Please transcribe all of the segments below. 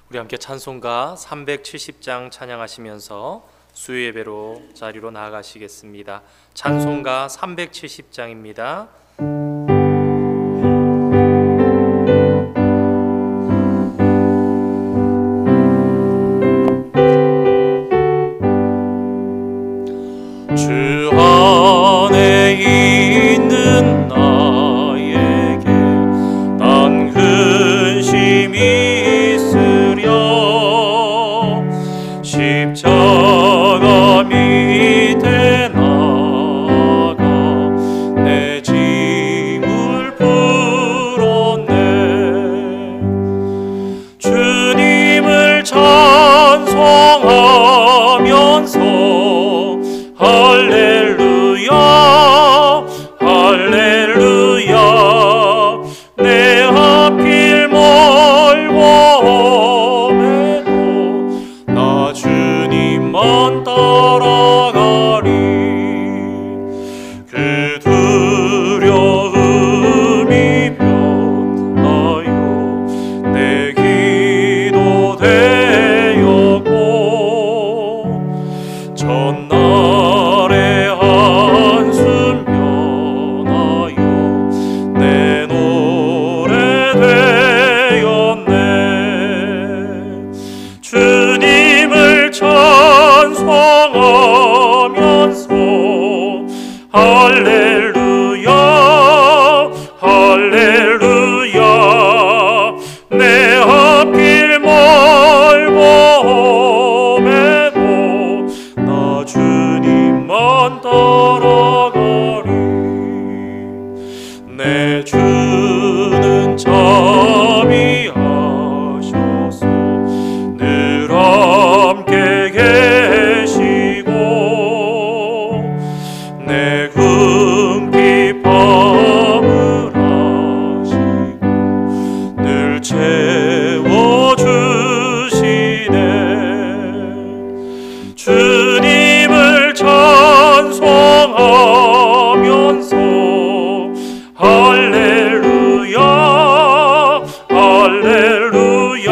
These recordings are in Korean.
우리 함께 찬송가 370장 찬양하시면서 수요 예배로 자리로 나아가시겠습니다. 찬송가 370장입니다. 주 안에 있는 나에게 난 근심이 있으랴. 십자가 밑에 나가 내 짐을 풀었네. 주님을 찬송하면서 할렐루야 할렐루야. 내 앞길 멀고 험해도 나 주님만 따라가리. 그 두려움이 변하여 내 기도 되었고 전날의 한숨 변하여 내 노래 되었네. 주님을 찬송하면서 할렐루야 할렐루야. 내 앞길 멀고 험해도 나 주님만 따라가리. 내 주는 자비하셔서 늘 함께 계시고 내 궁핍함을 아시고 늘 채워주시네. 주님을 찬송하면서 할렐루야 할렐루야.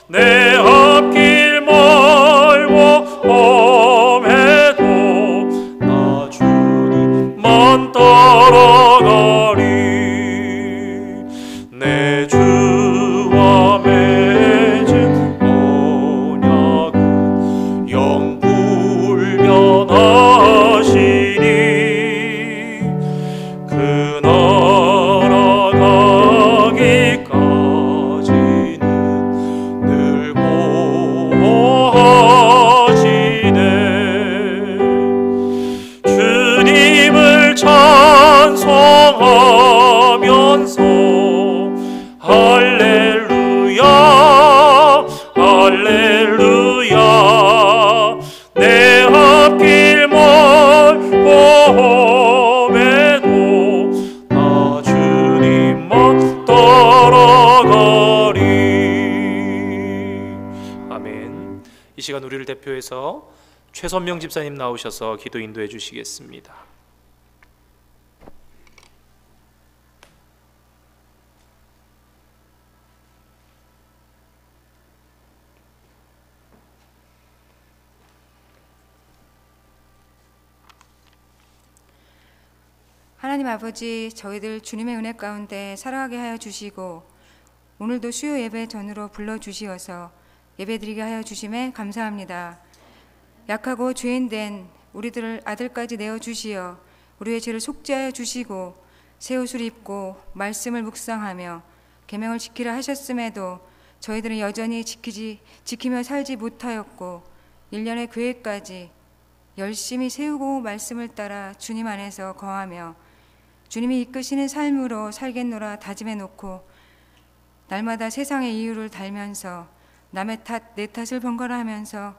내 앞길 멀고 험해도 나 주님만 따라가리. 내 주와 맺은 언약은 영불변하시니 그 나라 가기까지는 늘 보호하시네. 주님을 찬송하면서 할렐루야 할렐루야. 내 앞길 멀고 험해도 나 주님만 따라가리. 아멘. 이 시간 우리를 대표해서 최선명 집사님 나오셔서 기도 인도해 주시겠습니다. 하나님 아버지, 저희들 주님의 은혜 가운데 살아가게 하여 주시고 오늘도 수요 예배 전으로 불러주시어서 예배드리게 하여 주심에 감사합니다. 약하고 죄인된 우리들을 아들까지 내어주시어 우리의 죄를 속죄하여 주시고 새 옷을 입고 말씀을 묵상하며 계명을 지키라 하셨음에도 저희들은 여전히 지키며 살지 못하였고 1년의 계획까지 열심히 세우고 말씀을 따라 주님 안에서 거하며 주님이 이끄시는 삶으로 살겠노라 다짐해 놓고 날마다 세상의 이유를 달면서 남의 탓 내 탓을 번갈아 하면서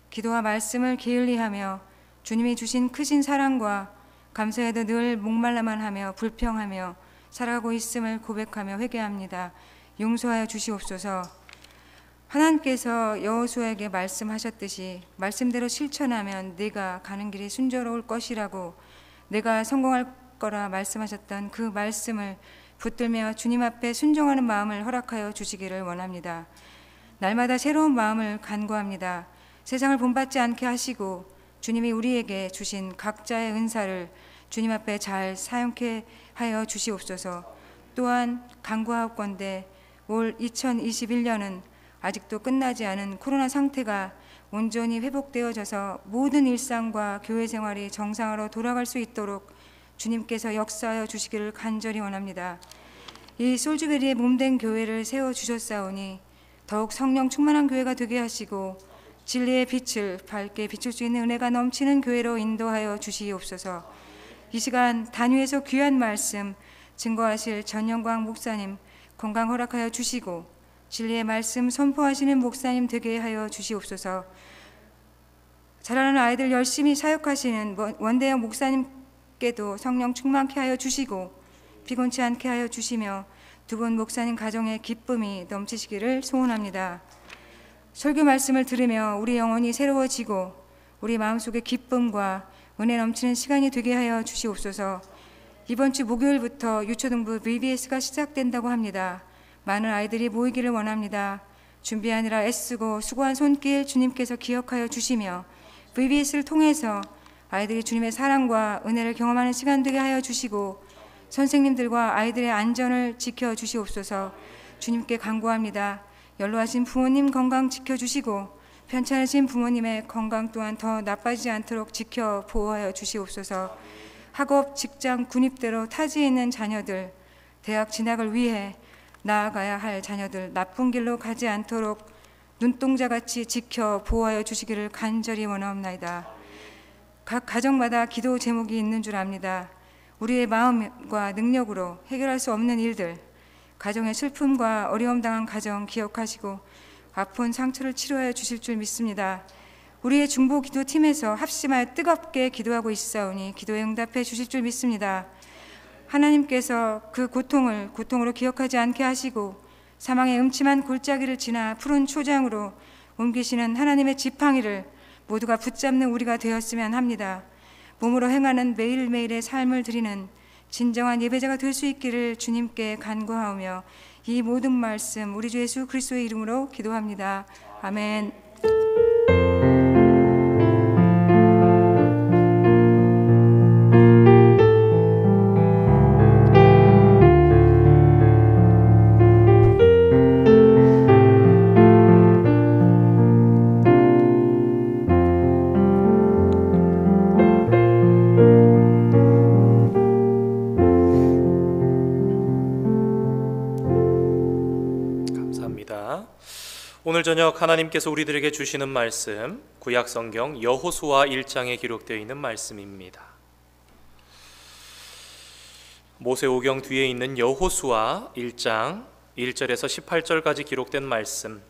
기도와 말씀을 게을리하며 주님이 주신 크신 사랑과 감사에도 늘 목말라만 하며 불평하며 살아가고 있음을 고백하며 회개합니다. 용서하여 주시옵소서. 하나님께서 여호수아에게 말씀하셨듯이 말씀대로 실천하면 네가 가는 길이 순조로울 것이라고 내가 성공할 거라 말씀하셨던 그 말씀을 붙들며 주님 앞에 순종하는 마음을 허락하여 주시기를 원합니다. 날마다 새로운 마음을 간구합니다. 세상을 본받지 않게 하시고 주님이 우리에게 주신 각자의 은사를 주님 앞에 잘 사용케 하여 주시옵소서. 또한 간구하옵건대 올 2021년은 아직도 끝나지 않은 코로나 상태가 온전히 회복되어져서 모든 일상과 교회 생활이 정상으로 돌아갈 수 있도록 주님께서 역사하여 주시기를 간절히 원합니다. 이 솔즈베리의 몸된 교회를 세워주셨사오니 더욱 성령 충만한 교회가 되게 하시고 진리의 빛을 밝게 비출 수 있는 은혜가 넘치는 교회로 인도하여 주시옵소서. 이 시간 단위에서 귀한 말씀 증거하실 전영광 목사님 건강 허락하여 주시고 진리의 말씀 선포하시는 목사님 되게 하여 주시옵소서. 자라는 아이들 열심히 사역하시는 원대영 목사님께도 성령 충만케 하여 주시고 피곤치 않게 하여 주시며 두 분 목사님 가정에 기쁨이 넘치시기를 소원합니다. 설교 말씀을 들으며 우리 영혼이 새로워지고 우리 마음속에 기쁨과 은혜 넘치는 시간이 되게 하여 주시옵소서. 이번 주 목요일부터 유초등부 VBS가 시작된다고 합니다. 많은 아이들이 모이기를 원합니다. 준비하느라 애쓰고 수고한 손길 주님께서 기억하여 주시며 VBS를 통해서 아이들이 주님의 사랑과 은혜를 경험하는 시간 되게 하여 주시고 선생님들과 아이들의 안전을 지켜주시옵소서. 주님께 간구합니다. 연로하신 부모님 건강 지켜주시고 편찮으신 부모님의 건강 또한 더 나빠지지 않도록 지켜 보호하여 주시옵소서. 학업, 직장, 군입대로 타지에 있는 자녀들, 대학 진학을 위해 나아가야 할 자녀들 나쁜 길로 가지 않도록 눈동자같이 지켜 보호하여 주시기를 간절히 원하옵나이다. 각 가정마다 기도 제목이 있는 줄 압니다. 우리의 마음과 능력으로 해결할 수 없는 일들, 가정의 슬픔과 어려움 당한 가정 기억하시고 아픈 상처를 치료하여 주실 줄 믿습니다. 우리의 중보 기도팀에서 합심하여 뜨겁게 기도하고 있사오니 기도에 응답해 주실 줄 믿습니다. 하나님께서 그 고통을 고통으로 기억하지 않게 하시고 사망의 음침한 골짜기를 지나 푸른 초장으로 옮기시는 하나님의 지팡이를 모두가 붙잡는 우리가 되었으면 합니다. 몸으로 행하는 매일매일의 삶을 드리는 진정한 예배자가 될 수 있기를 주님께 간구하오며 이 모든 말씀 우리 주 예수 그리스도의 이름으로 기도합니다. 아멘. 오늘 저녁 하나님께서 우리들에게 주시는 말씀 구약성경 여호수아 1장에 기록되어 있는 말씀입니다. 모세오경 뒤에 있는 여호수아 1장 1절에서 18절까지 기록된 말씀,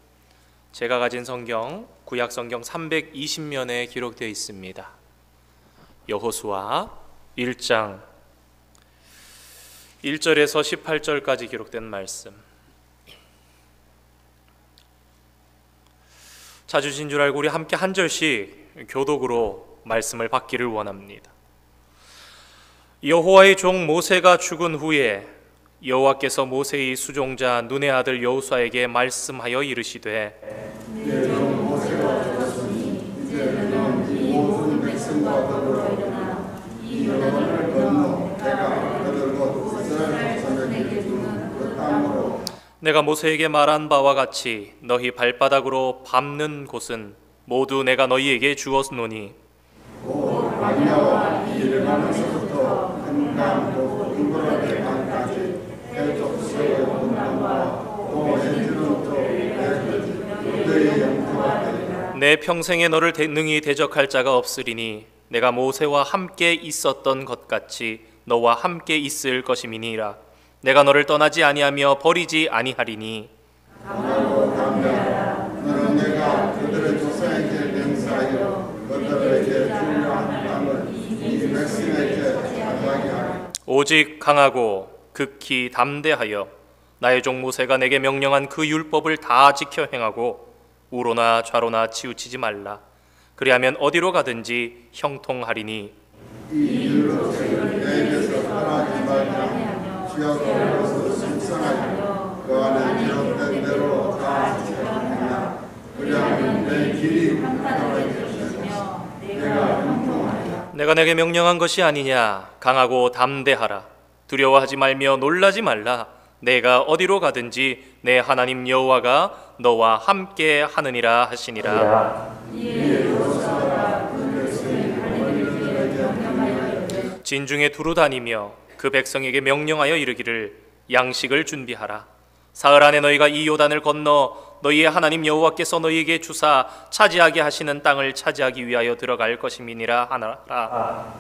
제가 가진 성경 구약성경 320면에 기록되어 있습니다. 여호수아 1장 1절에서 18절까지 기록된 말씀, 찾으신 줄 알고 우리 함께 한 절씩 교독으로 말씀을 받기를 원합니다. 여호와의 종 모세가 죽은 후에 여호와께서 모세의 수종자 눈의 아들 여호수아에게 말씀하여 이르시되 내 종 모세가 죽었으니 이제는 이 모든 백성과 더불어 일어나 이 요단을 건너 내가 그들 곧 이스라엘 자손에게 주는 그 땅으로 내가 모세에게 말한 바와 같이 너희 발바닥으로 밟는 곳은 모두 내가 너희에게 주었노니 곧 광야와 이 일반에서부터 큰강 곧 유브라데 강까지 해족수의 온당과 오멘지노토 그들의 영토가 되리라. 내 평생에 너를 능히 대적할 자가 없으리니 내가 모세와 함께 있었던 것 같이 너와 함께 있을 것임이니라. 내가 너를 떠나지 아니하며 버리지 아니하리니 강하고 담대하라. 너는 내가 그들의 조상에게 맹세하여 그들에게 주려 한 땅을 이 백성에게 차지하게 하라. 오직 강하고 극히 담대하여 나의 종 모세가 내게 명령한 그 율법을 다 지켜 행하고 우로나 좌로나 치우치지 말라. 그리하면 어디로 가든지 형통하리니 이 율법을 내게서 떠나지 말라. 지역으로서 승성하여 그 안에 기록된 대로 다 지켜내라. 내가 내게 명령한 것이 아니냐. 강하고 담대하라. 두려워하지 말며 놀라지 말라. 내가 어디로 가든지 내 하나님 여호와가 너와 함께 하느니라 하시니라. 진중에 두루 다니며 그 백성에게 명령하여 이르기를 양식을 준비하라. 사흘 안에 너희가 이 요단을 건너 너희의 하나님 여호와께서 너희에게 주사 차지하게 하시는 땅을 차지하기 위하여 들어갈 것임이니라 하나라.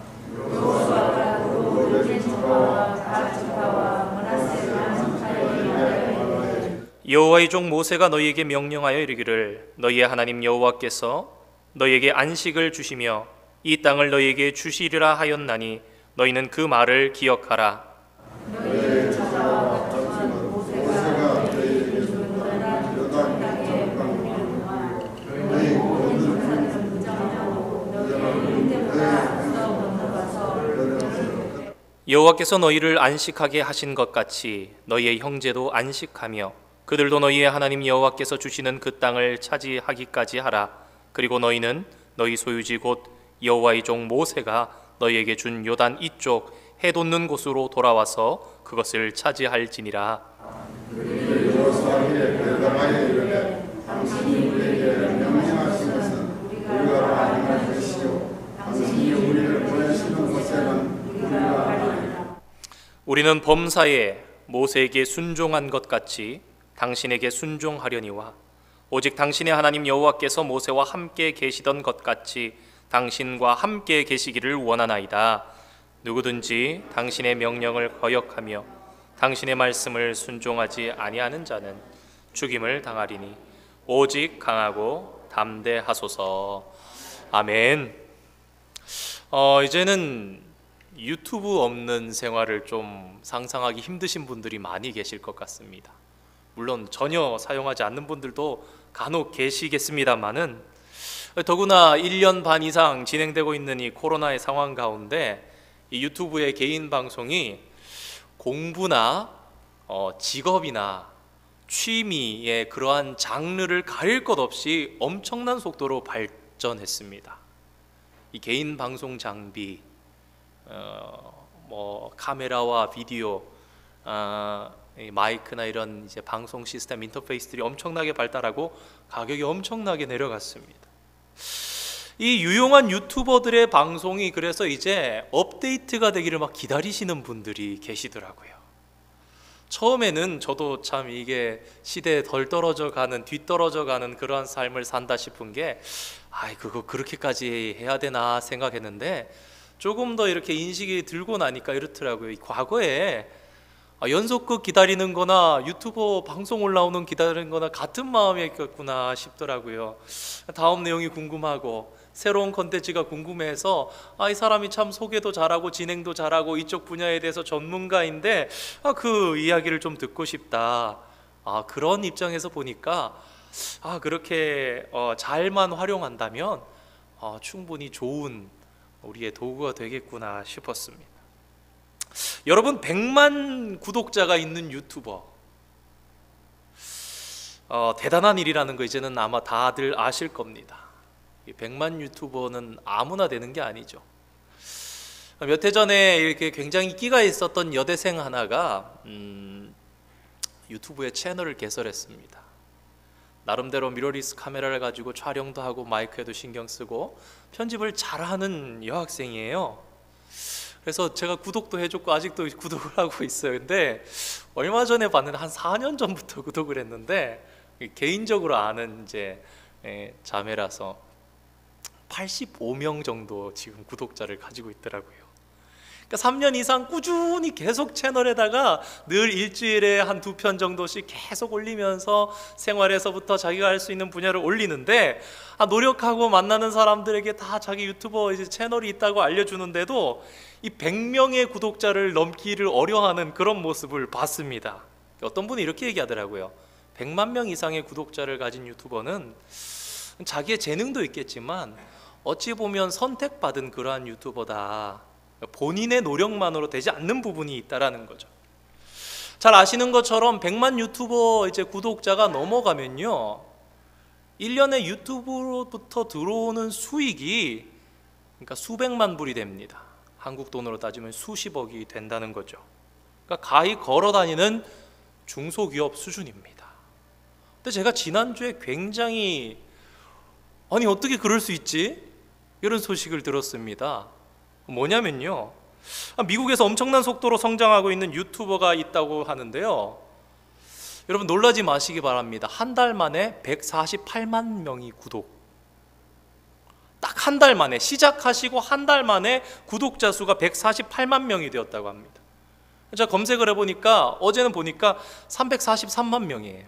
여호와의 종 모세가 너희에게 명령하여 이르기를 너희의 하나님 여호와께서 너희에게 안식을 주시며 이 땅을 너희에게 주시리라 하였나니 너희는 그 말을 기억하라. 여호와께서 너희를 안식하게 하신 것 같이 너희의 형제도 안식하며 그들도 너희의 하나님 여호와께서 주시는 그 땅을 차지하기까지 하라. 그리고 너희는 너희 소유지 곧 여호와의 종 모세가 너희에게 준 요단 이쪽 해 돋는 곳으로 돌아와서 그것을 차지할지니라. 당신이 우리에게 명령하신 것은 우리가 알아야 것이요 당신이 우리를 보내시는 곳에는 우리가 알아야. 우리는 범사에 모세에게 순종한 것 같이 당신에게 순종하려니와 오직 당신의 하나님 여호와께서 모세와 함께 계시던 것 같이 당신과 함께 계시기를 원하나이다. 누구든지 당신의 명령을 거역하며 당신의 말씀을 순종하지 아니하는 자는 죽임을 당하리니 오직 강하고 담대하소서. 아멘. 이제는 유튜브 없는 생활을 좀 상상하기 힘드신 분들이 많이 계실 것 같습니다. 물론 전혀 사용하지 않는 분들도 간혹 계시겠습니다만은 더구나 1년 반 이상 진행되고 있는 이 코로나의 상황 가운데 이 유튜브의 개인 방송이 공부나 직업이나 취미의 그러한 장르를 가릴 것 없이 엄청난 속도로 발전했습니다. 이 개인 방송 장비, 카메라와 비디오, 마이크나 이런 이제 방송 시스템 인터페이스들이 엄청나게 발달하고 가격이 엄청나게 내려갔습니다. 이 유용한 유튜버들의 방송이 그래서 이제 업데이트가 되기를 막 기다리시는 분들이 계시더라고요. 처음에는 저도 참 이게 시대에 덜 떨어져 가는, 뒤떨어져 가는 그러한 삶을 산다 싶은 게 그거 그렇게까지 해야 되나 생각했는데 조금 더 이렇게 인식이 들고 나니까 이렇더라고요. 과거에 연속극 기다리는 거나 유튜버 방송 올라오는 기다리는 거나 같은 마음이었구나 싶더라고요. 다음 내용이 궁금하고 새로운 컨텐츠가 궁금해서 이 사람이 참 소개도 잘하고 진행도 잘하고 이쪽 분야에 대해서 전문가인데 그 이야기를 좀 듣고 싶다. 그런 입장에서 보니까 그렇게 잘만 활용한다면 충분히 좋은 우리의 도구가 되겠구나 싶었습니다. 여러분, 100만 구독자가 있는 유튜버, 대단한 일이라는 거 이제는 아마 다들 아실 겁니다. 100만 유튜버는 아무나 되는 게 아니죠. 몇 해 전에 이렇게 굉장히 끼가 있었던 여대생 하나가 유튜브에 채널을 개설했습니다. 나름대로 미러리스 카메라를 가지고 촬영도 하고 마이크에도 신경 쓰고 편집을 잘하는 여학생이에요. 그래서 제가 구독도 해줬고 아직도 구독을 하고 있어요. 근데 얼마 전에 봤는데 한 4년 전부터 구독을 했는데 개인적으로 아는 이제 자매라서 85명 정도 지금 구독자를 가지고 있더라고요. 그러니까 3년 이상 꾸준히 계속 채널에다가 늘 일주일에 한 2편 정도씩 계속 올리면서 생활에서부터 자기가 할 수 있는 분야를 올리는데 노력하고 만나는 사람들에게 다 자기 유튜버 이제 채널이 있다고 알려주는데도 이 100명의 구독자를 넘기를 어려워하는 그런 모습을 봤습니다. 어떤 분이 이렇게 얘기하더라고요. 100만 명 이상의 구독자를 가진 유튜버는 자기의 재능도 있겠지만 어찌 보면 선택받은 그러한 유튜버다. 본인의 노력만으로 되지 않는 부분이 있다라는 거죠. 잘 아시는 것처럼 100만 유튜버 이제 구독자가 넘어가면요, 1년에 유튜브로부터 들어오는 수익이 그러니까 수백만 불이 됩니다. 한국 돈으로 따지면 수십억이 된다는 거죠. 그러니까 가히 걸어다니는 중소기업 수준입니다. 근데 제가 지난주에 굉장히 아니 어떻게 그럴 수 있지? 이런 소식을 들었습니다. 뭐냐면요, 미국에서 엄청난 속도로 성장하고 있는 유튜버가 있다고 하는데요, 여러분 놀라지 마시기 바랍니다. 한 달 만에 148만 명이 구독, 딱 한 달 만에, 시작하시고 한 달 만에 구독자 수가 148만 명이 되었다고 합니다. 제가 검색을 해보니까 어제는 보니까 343만 명이에요.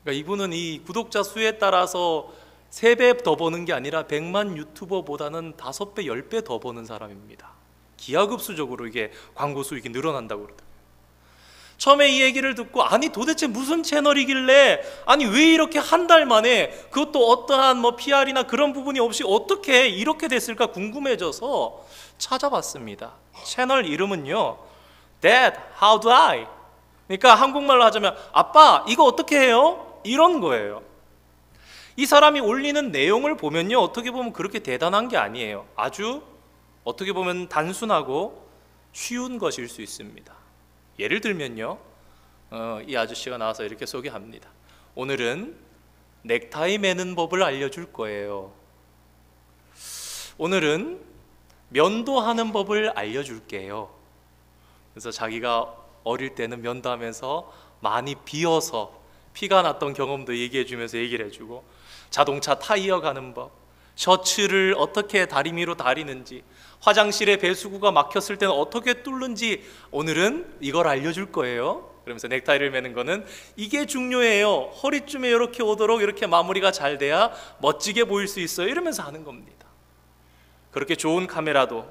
그러니까 이분은 이 구독자 수에 따라서 3배 더 버는 게 아니라 100만 유튜버보다는 5배, 10배 더 버는 사람입니다. 기하급수적으로 이게 광고 수익이 늘어난다고 그러더라고요. 처음에 이 얘기를 듣고 아니 도대체 무슨 채널이길래, 아니 왜 이렇게 한 달 만에, 그것도 어떠한 뭐 PR이나 그런 부분이 없이 어떻게 이렇게 됐을까 궁금해져서 찾아봤습니다. 채널 이름은요, Dad, how do I? 그러니까 한국말로 하자면 아빠 이거 어떻게 해요? 이런 거예요. 이 사람이 올리는 내용을 보면요, 어떻게 보면 그렇게 대단한 게 아니에요. 아주 어떻게 보면 단순하고 쉬운 것일 수 있습니다. 예를 들면요, 이 아저씨가 나와서 이렇게 소개합니다. 오늘은 넥타이 매는 법을 알려줄 거예요. 오늘은 면도하는 법을 알려줄게요. 그래서 자기가 어릴 때는 면도하면서 많이 비어서 피가 났던 경험도 얘기해주면서 얘기를 해주고, 자동차 타이어 가는 법, 셔츠를 어떻게 다리미로 다리는지, 화장실에 배수구가 막혔을 때는 어떻게 뚫는지 오늘은 이걸 알려줄 거예요. 그러면서 넥타이를 매는 거는 이게 중요해요. 허리쯤에 이렇게 오도록 이렇게 마무리가 잘 돼야 멋지게 보일 수 있어요. 이러면서 하는 겁니다. 그렇게 좋은 카메라도,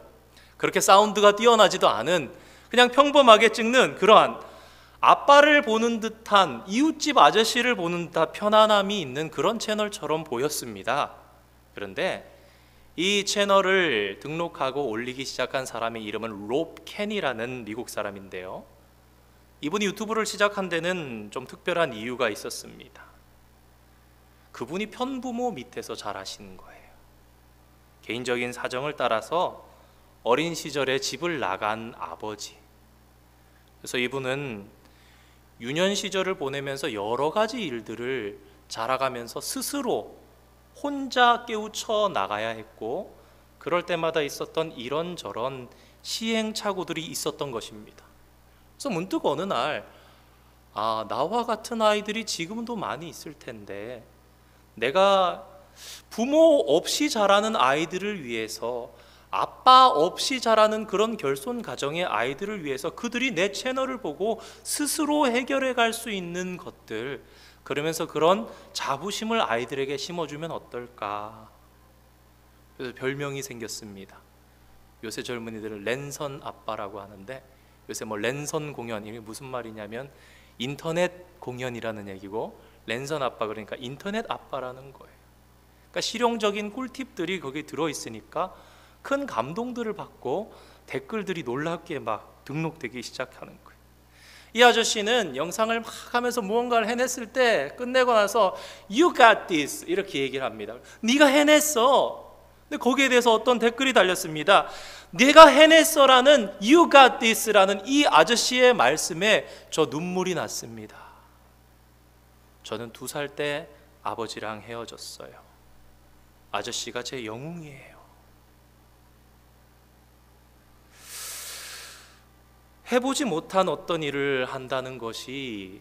그렇게 사운드가 뛰어나지도 않은 그냥 평범하게 찍는 그러한 아빠를 보는 듯한, 이웃집 아저씨를 보는 듯한 편안함이 있는 그런 채널처럼 보였습니다. 그런데 이 채널을 등록하고 올리기 시작한 사람의 이름은 롭 켄이라는 미국 사람인데요, 이분이 유튜브를 시작한 데는 좀 특별한 이유가 있었습니다. 그분이 편부모 밑에서 자라신 거예요. 개인적인 사정을 따라서 어린 시절에 집을 나간 아버지, 그래서 이분은 유년 시절을 보내면서 여러 가지 일들을 자라가면서 스스로 혼자 깨우쳐 나가야 했고, 그럴 때마다 있었던 이런저런 시행착오들이 있었던 것입니다. 그래서 문득 어느 날, 나와 같은 아이들이 지금도 많이 있을 텐데 내가 부모 없이 자라는 아이들을 위해서, 아빠 없이 자라는 그런 결손 가정의 아이들을 위해서 그들이 내 채널을 보고 스스로 해결해 갈 수 있는 것들, 그러면서 그런 자부심을 아이들에게 심어주면 어떨까. 그래서 별명이 생겼습니다. 요새 젊은이들은 랜선 아빠라고 하는데, 요새 뭐 랜선 공연, 이게 무슨 말이냐면 인터넷 공연이라는 얘기고, 랜선 아빠 그러니까 인터넷 아빠라는 거예요. 그러니까 실용적인 꿀팁들이 거기에 들어있으니까 큰 감동들을 받고 댓글들이 놀랍게 막 등록되기 시작하는 거예요. 이 아저씨는 영상을 막 하면서 무언가를 해냈을 때 끝내고 나서 You got this 이렇게 얘기를 합니다. 네가 해냈어. 근데 거기에 대해서 어떤 댓글이 달렸습니다. 내가 해냈어라는 You got this라는 이 아저씨의 말씀에 저 눈물이 났습니다. 저는 2살 때 아버지랑 헤어졌어요. 아저씨가 제 영웅이에요. 해보지 못한 어떤 일을 한다는 것이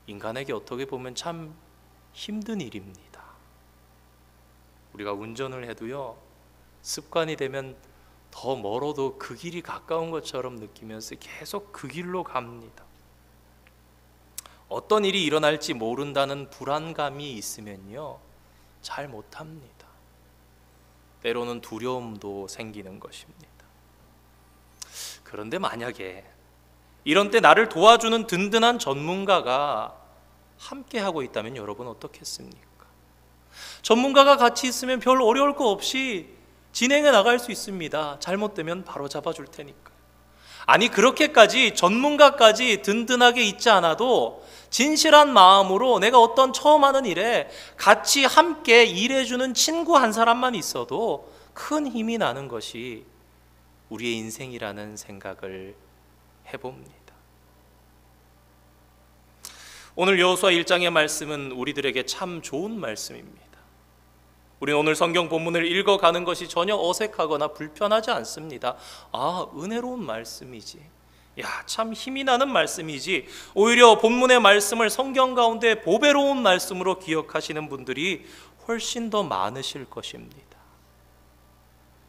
인간에게 어떻게 보면 참 힘든 일입니다. 우리가 운전을 해도요, 습관이 되면 더 멀어도 그 길이 가까운 것처럼 느끼면서 계속 그 길로 갑니다. 어떤 일이 일어날지 모른다는 불안감이 있으면요, 잘 못합니다. 때로는 두려움도 생기는 것입니다. 그런데 만약에 이런 때 나를 도와주는 든든한 전문가가 함께 하고 있다면 여러분 어떻겠습니까? 전문가가 같이 있으면 별 어려울 거 없이 진행해 나갈 수 있습니다. 잘못되면 바로 잡아줄 테니까요. 아니 그렇게까지 전문가까지 든든하게 있지 않아도 진실한 마음으로 내가 어떤 처음 하는 일에 같이 함께 일해주는 친구 한 사람만 있어도 큰 힘이 나는 것이 우리의 인생이라는 생각을 해봅니다. 오늘 여호수아 1장의 말씀은 우리들에게 참 좋은 말씀입니다. 우리는 오늘 성경 본문을 읽어가는 것이 전혀 어색하거나 불편하지 않습니다. 아, 은혜로운 말씀이지. 야, 참 힘이 나는 말씀이지. 오히려 본문의 말씀을 성경 가운데 보배로운 말씀으로 기억하시는 분들이 훨씬 더 많으실 것입니다.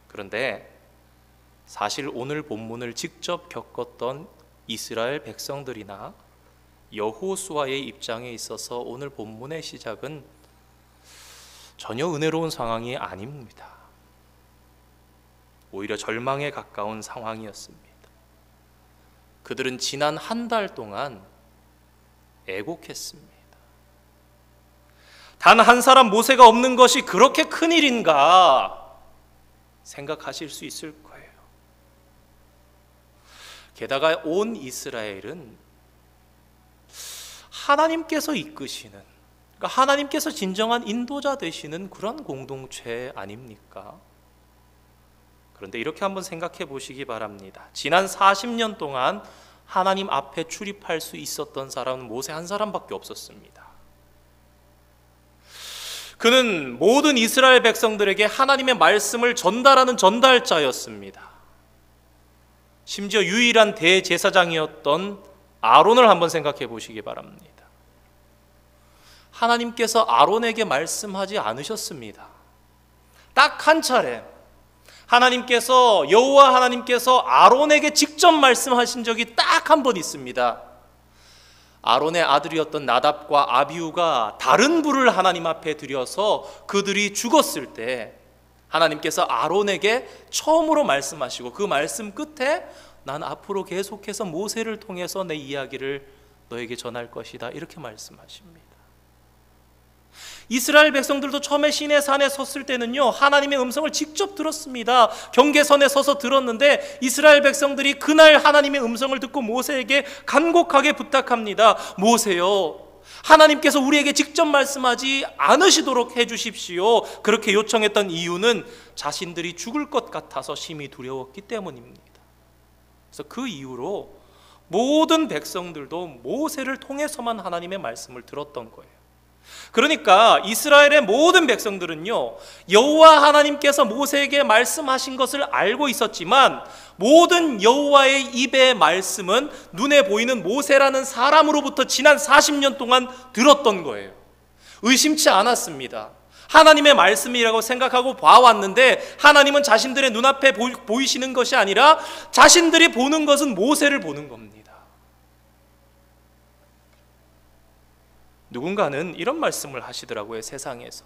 그런데 사실 오늘 본문을 직접 겪었던 이스라엘 백성들이나 여호수아의 입장에 있어서 오늘 본문의 시작은 전혀 은혜로운 상황이 아닙니다. 오히려 절망에 가까운 상황이었습니다. 그들은 지난 한 달 동안 애곡했습니다. 단 한 사람 모세가 없는 것이 그렇게 큰일인가 생각하실 수 있을 거예요. 게다가 온 이스라엘은 하나님께서 이끄시는, 그러니까 하나님께서 진정한 인도자 되시는 그런 공동체 아닙니까? 그런데 이렇게 한번 생각해 보시기 바랍니다. 지난 40년 동안 하나님 앞에 출입할 수 있었던 사람은 모세 한 사람밖에 없었습니다. 그는 모든 이스라엘 백성들에게 하나님의 말씀을 전달하는 전달자였습니다. 심지어 유일한 대제사장이었던 아론을 한번 생각해 보시기 바랍니다. 하나님께서 아론에게 말씀하지 않으셨습니다. 딱 한 차례 하나님께서, 여호와 하나님께서 아론에게 직접 말씀하신 적이 딱 한 번 있습니다. 아론의 아들이었던 나답과 아비후가 다른 불을 하나님 앞에 드려서 그들이 죽었을 때 하나님께서 아론에게 처음으로 말씀하시고 그 말씀 끝에 난 앞으로 계속해서 모세를 통해서 내 이야기를 너에게 전할 것이다, 이렇게 말씀하십니다. 이스라엘 백성들도 처음에 시내산에 섰을 때는요, 하나님의 음성을 직접 들었습니다. 경계선에 서서 들었는데 이스라엘 백성들이 그날 하나님의 음성을 듣고 모세에게 간곡하게 부탁합니다. 모세요, 하나님께서 우리에게 직접 말씀하지 않으시도록 해주십시오. 그렇게 요청했던 이유는 자신들이 죽을 것 같아서 심히 두려웠기 때문입니다. 그래서 그 이후로 모든 백성들도 모세를 통해서만 하나님의 말씀을 들었던 거예요. 그러니까 이스라엘의 모든 백성들은요, 여호와 하나님께서 모세에게 말씀하신 것을 알고 있었지만 모든 여호와의 입의 말씀은 눈에 보이는 모세라는 사람으로부터 지난 40년 동안 들었던 거예요. 의심치 않았습니다. 하나님의 말씀이라고 생각하고 봐왔는데 하나님은 자신들의 눈앞에 보이시는 것이 아니라 자신들이 보는 것은 모세를 보는 겁니다. 누군가는 이런 말씀을 하시더라고요. 세상에서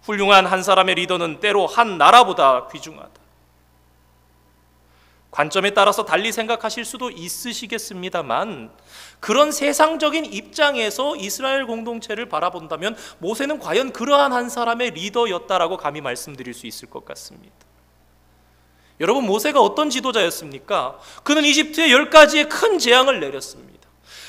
훌륭한 한 사람의 리더는 때로 한 나라보다 귀중하다. 관점에 따라서 달리 생각하실 수도 있으시겠습니다만 그런 세상적인 입장에서 이스라엘 공동체를 바라본다면 모세는 과연 그러한 한 사람의 리더였다라고 감히 말씀드릴 수 있을 것 같습니다. 여러분, 모세가 어떤 지도자였습니까? 그는 이집트에 10가지의 큰 재앙을 내렸습니다.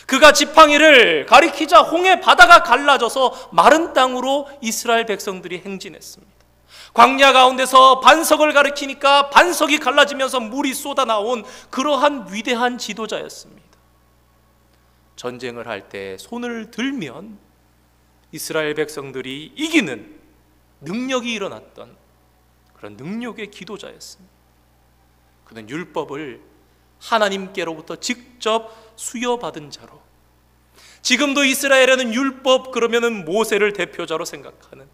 그가 지팡이를 가리키자 홍해 바다가 갈라져서 마른 땅으로 이스라엘 백성들이 행진했습니다. 광야 가운데서 반석을 가리키니까 반석이 갈라지면서 물이 쏟아나온 그러한 위대한 지도자였습니다. 전쟁을 할 때 손을 들면 이스라엘 백성들이 이기는 능력이 일어났던 그런 능력의 기도자였습니다. 그는 율법을 하나님께로부터 직접 수여받은 자로, 지금도 이스라엘에는 율법 그러면은 모세를 대표자로 생각하는,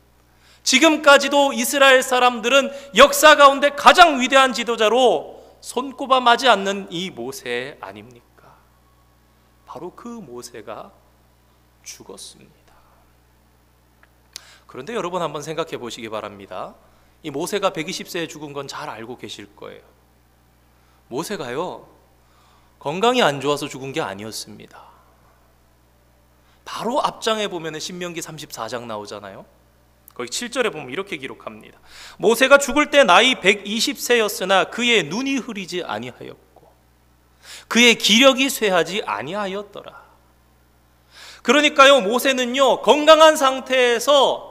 지금까지도 이스라엘 사람들은 역사 가운데 가장 위대한 지도자로 손꼽아 마지 않는 이 모세 아닙니까? 바로 그 모세가 죽었습니다. 그런데 여러분 한번 생각해 보시기 바랍니다. 이 모세가 120세에 죽은 건 잘 알고 계실 거예요. 모세가요, 건강이 안 좋아서 죽은 게 아니었습니다. 바로 앞장에 보면 신명기 34장 나오잖아요. 거기 7절에 보면 이렇게 기록합니다. 모세가 죽을 때 나이 120세였으나 그의 눈이 흐리지 아니하였고. 그의 기력이 쇠하지 아니하였더라. 그러니까요, 모세는요 건강한 상태에서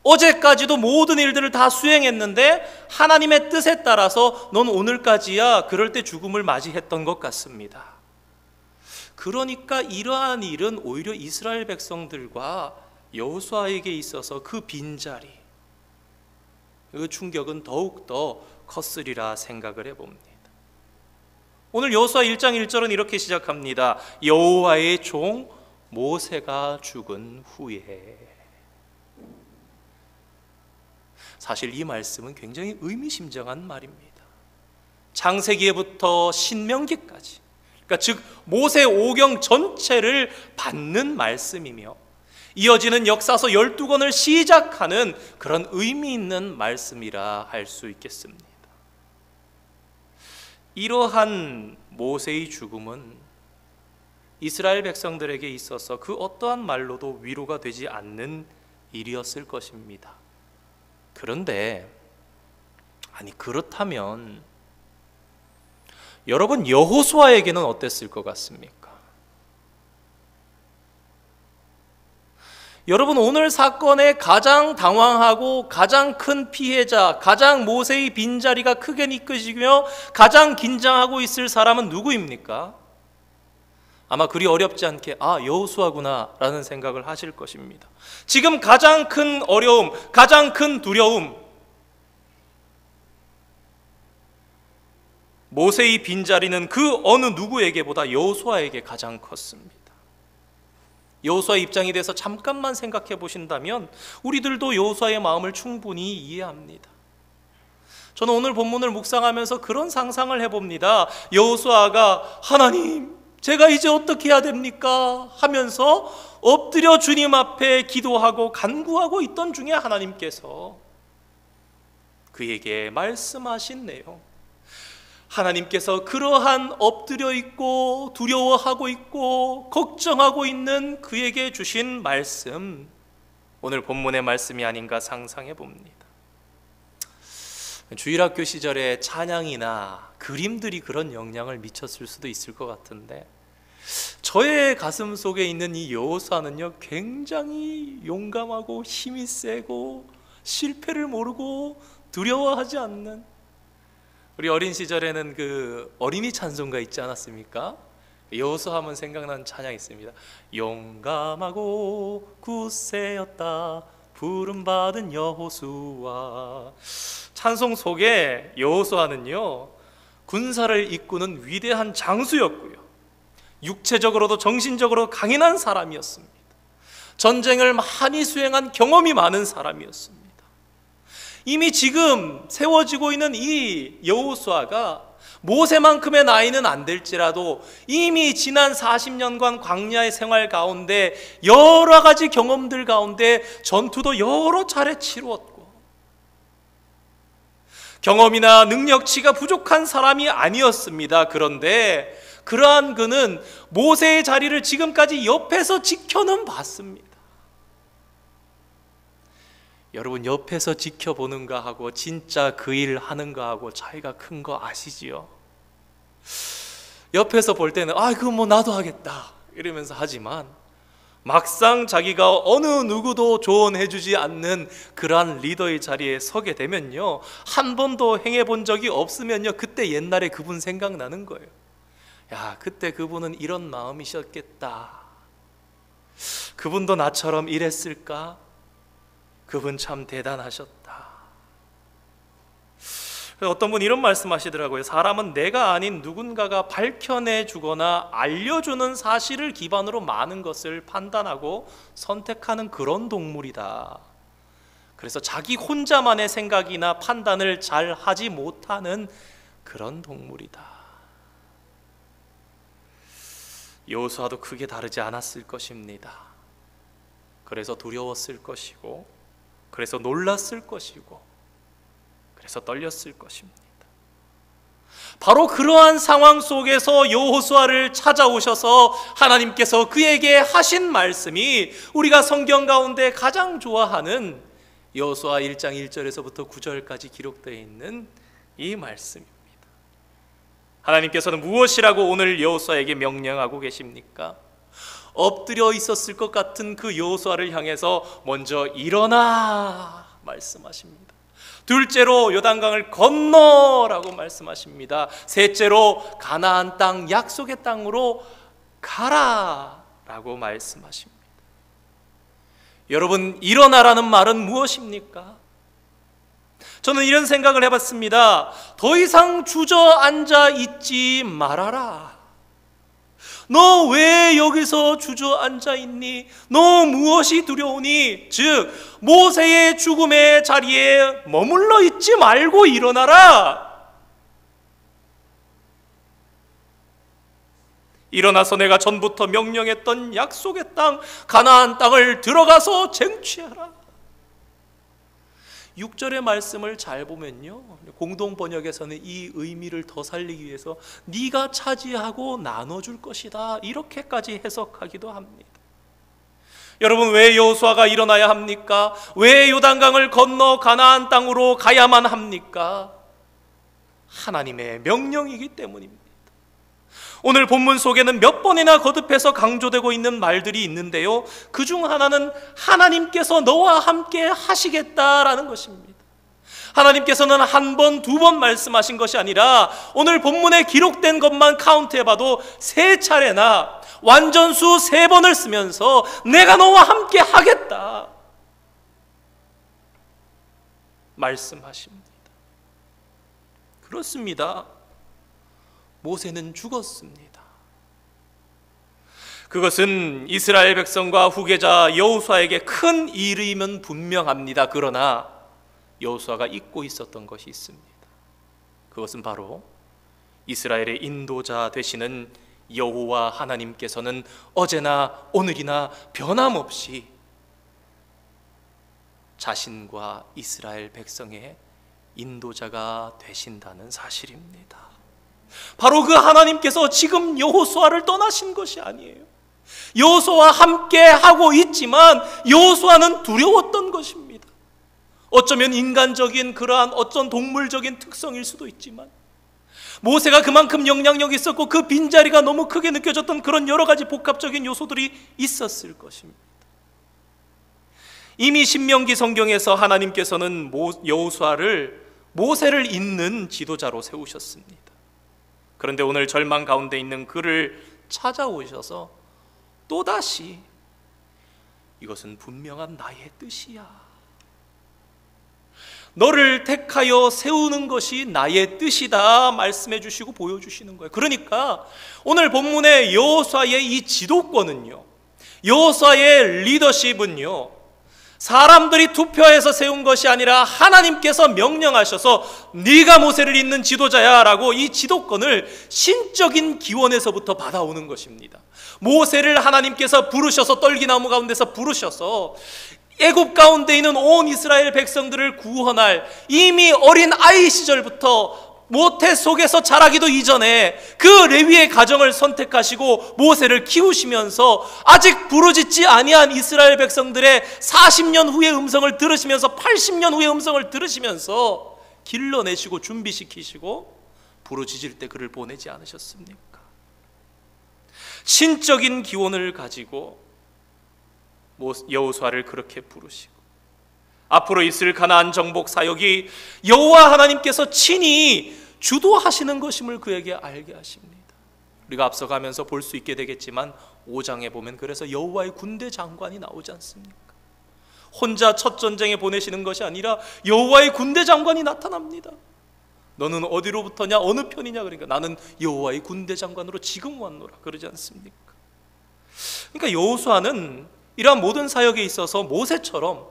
어제까지도 모든 일들을 다 수행했는데 하나님의 뜻에 따라서 넌 오늘까지야 그럴 때 죽음을 맞이했던 것 같습니다. 그러니까 이러한 일은 오히려 이스라엘 백성들과 여호수아에게 있어서 그 빈자리, 그 충격은 더욱더 컸으리라 생각을 해봅니다. 오늘 여호수아 1장 1절은 이렇게 시작합니다. 여호와의 종 모세가 죽은 후에. 사실 이 말씀은 굉장히 의미심장한 말입니다. 창세기에부터 신명기까지, 그러니까 즉 모세 오경 전체를 받는 말씀이며 이어지는 역사서 12권을 시작하는 그런 의미 있는 말씀이라 할 수 있겠습니다. 이러한 모세의 죽음은 이스라엘 백성들에게 있어서 그 어떠한 말로도 위로가 되지 않는 일이었을 것입니다. 그런데 그렇다면 여러분, 여호수아에게는 어땠을 것 같습니까? 여러분, 오늘 사건의 가장 당황하고 가장 큰 피해자, 가장 모세의 빈자리가 크게 느껴지며 가장 긴장하고 있을 사람은 누구입니까? 아마 그리 어렵지 않게 여호수아구나 라는 생각을 하실 것입니다. 지금 가장 큰 어려움, 가장 큰 두려움, 모세의 빈자리는 그 어느 누구에게보다 여호수아에게 가장 컸습니다. 여호수아의 입장에 대해서 잠깐만 생각해 보신다면 우리들도 여호수아의 마음을 충분히 이해합니다. 저는 오늘 본문을 묵상하면서 그런 상상을 해봅니다. 여호수아가 하나님, 제가 이제 어떻게 해야 됩니까? 하면서 엎드려 주님 앞에 기도하고 간구하고 있던 중에 하나님께서 그에게 말씀하신 내용, 하나님께서 그러한 엎드려 있고 두려워하고 있고 걱정하고 있는 그에게 주신 말씀, 오늘 본문의 말씀이 아닌가 상상해 봅니다. 주일학교 시절에 찬양이나 그림들이 그런 영향을 미쳤을 수도 있을 것 같은데, 저의 가슴 속에 있는 이 여호수아는요 굉장히 용감하고 힘이 세고 실패를 모르고 두려워하지 않는, 우리 어린 시절에는 그 어린이 찬송가 있지 않았습니까? 여호수아 하면 생각나는 찬양이 있습니다. 용감하고 굳세였다 부름받은 여호수아. 찬송 속에 여호수아는요 군사를 이끄는 위대한 장수였고요, 육체적으로도 정신적으로 강인한 사람이었습니다. 전쟁을 많이 수행한 경험이 많은 사람이었습니다. 이미 지금 세워지고 있는 이 여호수아가 모세만큼의 나이는 안 될지라도 이미 지난 40년간 광야의 생활 가운데 여러 가지 경험들 가운데 전투도 여러 차례 치루었고 경험이나 능력치가 부족한 사람이 아니었습니다. 그런데 그러한 그는 모세의 자리를 지금까지 옆에서 지켜는 봤습니다. 여러분, 옆에서 지켜보는가 하고 진짜 그 일 하는가 하고 차이가 큰 거 아시지요? 옆에서 볼 때는 그건 뭐 나도 하겠다 이러면서 하지만 막상 자기가 어느 누구도 조언해주지 않는 그러한 리더의 자리에 서게 되면요, 한 번도 행해본 적이 없으면요, 그때 옛날에 그분 생각나는 거예요. 야, 그때 그분은 이런 마음이셨겠다. 그분도 나처럼 이랬을까? 그분 참 대단하셨다. 어떤 분이 이런 말씀하시더라고요. 사람은 내가 아닌 누군가가 밝혀내 주거나 알려주는 사실을 기반으로 많은 것을 판단하고 선택하는 그런 동물이다. 그래서 자기 혼자만의 생각이나 판단을 잘 하지 못하는 그런 동물이다. 여호수아도 크게 다르지 않았을 것입니다. 그래서 두려웠을 것이고, 그래서 놀랐을 것이고, 그래서 떨렸을 것입니다. 바로 그러한 상황 속에서 여호수아를 찾아오셔서 하나님께서 그에게 하신 말씀이 우리가 성경 가운데 가장 좋아하는 여호수아 1장 1절에서부터 9절까지 기록되어 있는 이 말씀입니다. 하나님께서는 무엇이라고 오늘 여호수아에게 명령하고 계십니까? 엎드려 있었을 것 같은 그 여호수아를 향해서 먼저 일어나 말씀하십니다. 둘째로 요단강을 건너라고 말씀하십니다. 셋째로 가나안 땅, 약속의 땅으로 가라라고 말씀하십니다. 여러분, 일어나라는 말은 무엇입니까? 저는 이런 생각을 해봤습니다. 더 이상 주저앉아 있지 말아라. 너 왜 여기서 주저앉아 있니? 너 무엇이 두려우니? 즉 모세의 죽음의 자리에 머물러 있지 말고 일어나라. 일어나서 내가 전부터 명령했던 약속의 땅, 가나안 땅을 들어가서 쟁취하라. 6절의 말씀을 잘 보면요, 공동 번역에서는 이 의미를 더 살리기 위해서 네가 차지하고 나눠줄 것이다, 이렇게까지 해석하기도 합니다. 여러분, 왜 여호수아가 일어나야 합니까? 왜 요단강을 건너 가나안 땅으로 가야만 합니까? 하나님의 명령이기 때문입니다. 오늘 본문 속에는 몇 번이나 거듭해서 강조되고 있는 말들이 있는데요, 그 중 하나는 하나님께서 너와 함께 하시겠다라는 것입니다. 하나님께서는 한 번, 두 번 말씀하신 것이 아니라 오늘 본문에 기록된 것만 카운트해봐도 3차례나 완전수 3번을 쓰면서 내가 너와 함께 하겠다 말씀하십니다. 그렇습니다. 모세는 죽었습니다. 그것은 이스라엘 백성과 후계자 여호수아에게 큰 일이면 분명합니다. 그러나 여호수아가 잊고 있었던 것이 있습니다. 그것은 바로 이스라엘의 인도자 되시는 여호와 하나님께서는 어제나 오늘이나 변함없이 자신과 이스라엘 백성의 인도자가 되신다는 사실입니다. 바로 그 하나님께서 지금 여호수아를 떠나신 것이 아니에요. 여호수아와 함께 하고 있지만 여호수아는 두려웠던 것입니다. 어쩌면 인간적인 그러한 어떤 동물적인 특성일 수도 있지만, 모세가 그만큼 영향력이 있었고 그 빈자리가 너무 크게 느껴졌던 그런 여러 가지 복합적인 요소들이 있었을 것입니다. 이미 신명기 성경에서 하나님께서는 여호수아를 모세를 잇는 지도자로 세우셨습니다. 그런데 오늘 절망 가운데 있는 그를 찾아오셔서 또다시 이것은 분명한 나의 뜻이야, 너를 택하여 세우는 것이 나의 뜻이다 말씀해 주시고 보여주시는 거예요. 그러니까 오늘 본문의 여호수아의 이 지도권은요, 여호수아의 리더십은요, 사람들이 투표해서 세운 것이 아니라 하나님께서 명령하셔서 네가 모세를 잇는 지도자야 라고 이 지도권을 신적인 기원에서부터 받아오는 것입니다. 모세를 하나님께서 부르셔서, 떨기나무 가운데서 부르셔서 애굽 가운데 있는 온 이스라엘 백성들을 구원할, 이미 어린 아이 시절부터 모태 속에서 자라기도 이전에 그 레위의 가정을 선택하시고 모세를 키우시면서 아직 부르짖지 아니한 이스라엘 백성들의 40년 후의 음성을 들으시면서, 80년 후의 음성을 들으시면서 길러내시고 준비시키시고 부르짖을 때 그를 보내지 않으셨습니까? 신적인 기원을 가지고 여호수아를 그렇게 부르시고, 앞으로 있을 가나안 정복 사역이 여호와 하나님께서 친히 주도하시는 것임을 그에게 알게 하십니다. 우리가 앞서가면서 볼 수 있게 되겠지만 5장에 보면 그래서 여호와의 군대 장관이 나오지 않습니까? 혼자 첫 전쟁에 보내시는 것이 아니라 여호와의 군대 장관이 나타납니다. 너는 어디로부터냐, 어느 편이냐, 그러니까 나는 여호와의 군대 장관으로 지금 왔노라 그러지 않습니까? 그러니까 여호수아는 이러한 모든 사역에 있어서 모세처럼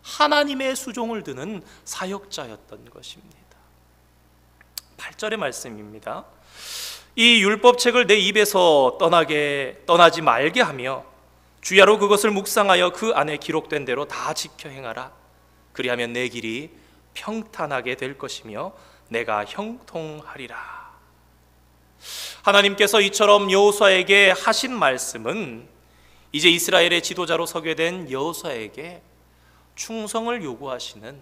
하나님의 수종을 드는 사역자였던 것입니다. 8절의 말씀입니다. 이 율법책을 내 입에서 떠나지 말게 하며 주야로 그것을 묵상하여 그 안에 기록된 대로 다 지켜 행하라. 그리하면 내 길이 평탄하게 될 것이며 내가 형통하리라. 하나님께서 이처럼 여호수아에게 하신 말씀은 이제 이스라엘의 지도자로 서게 된 여호수아에게 충성을 요구하시는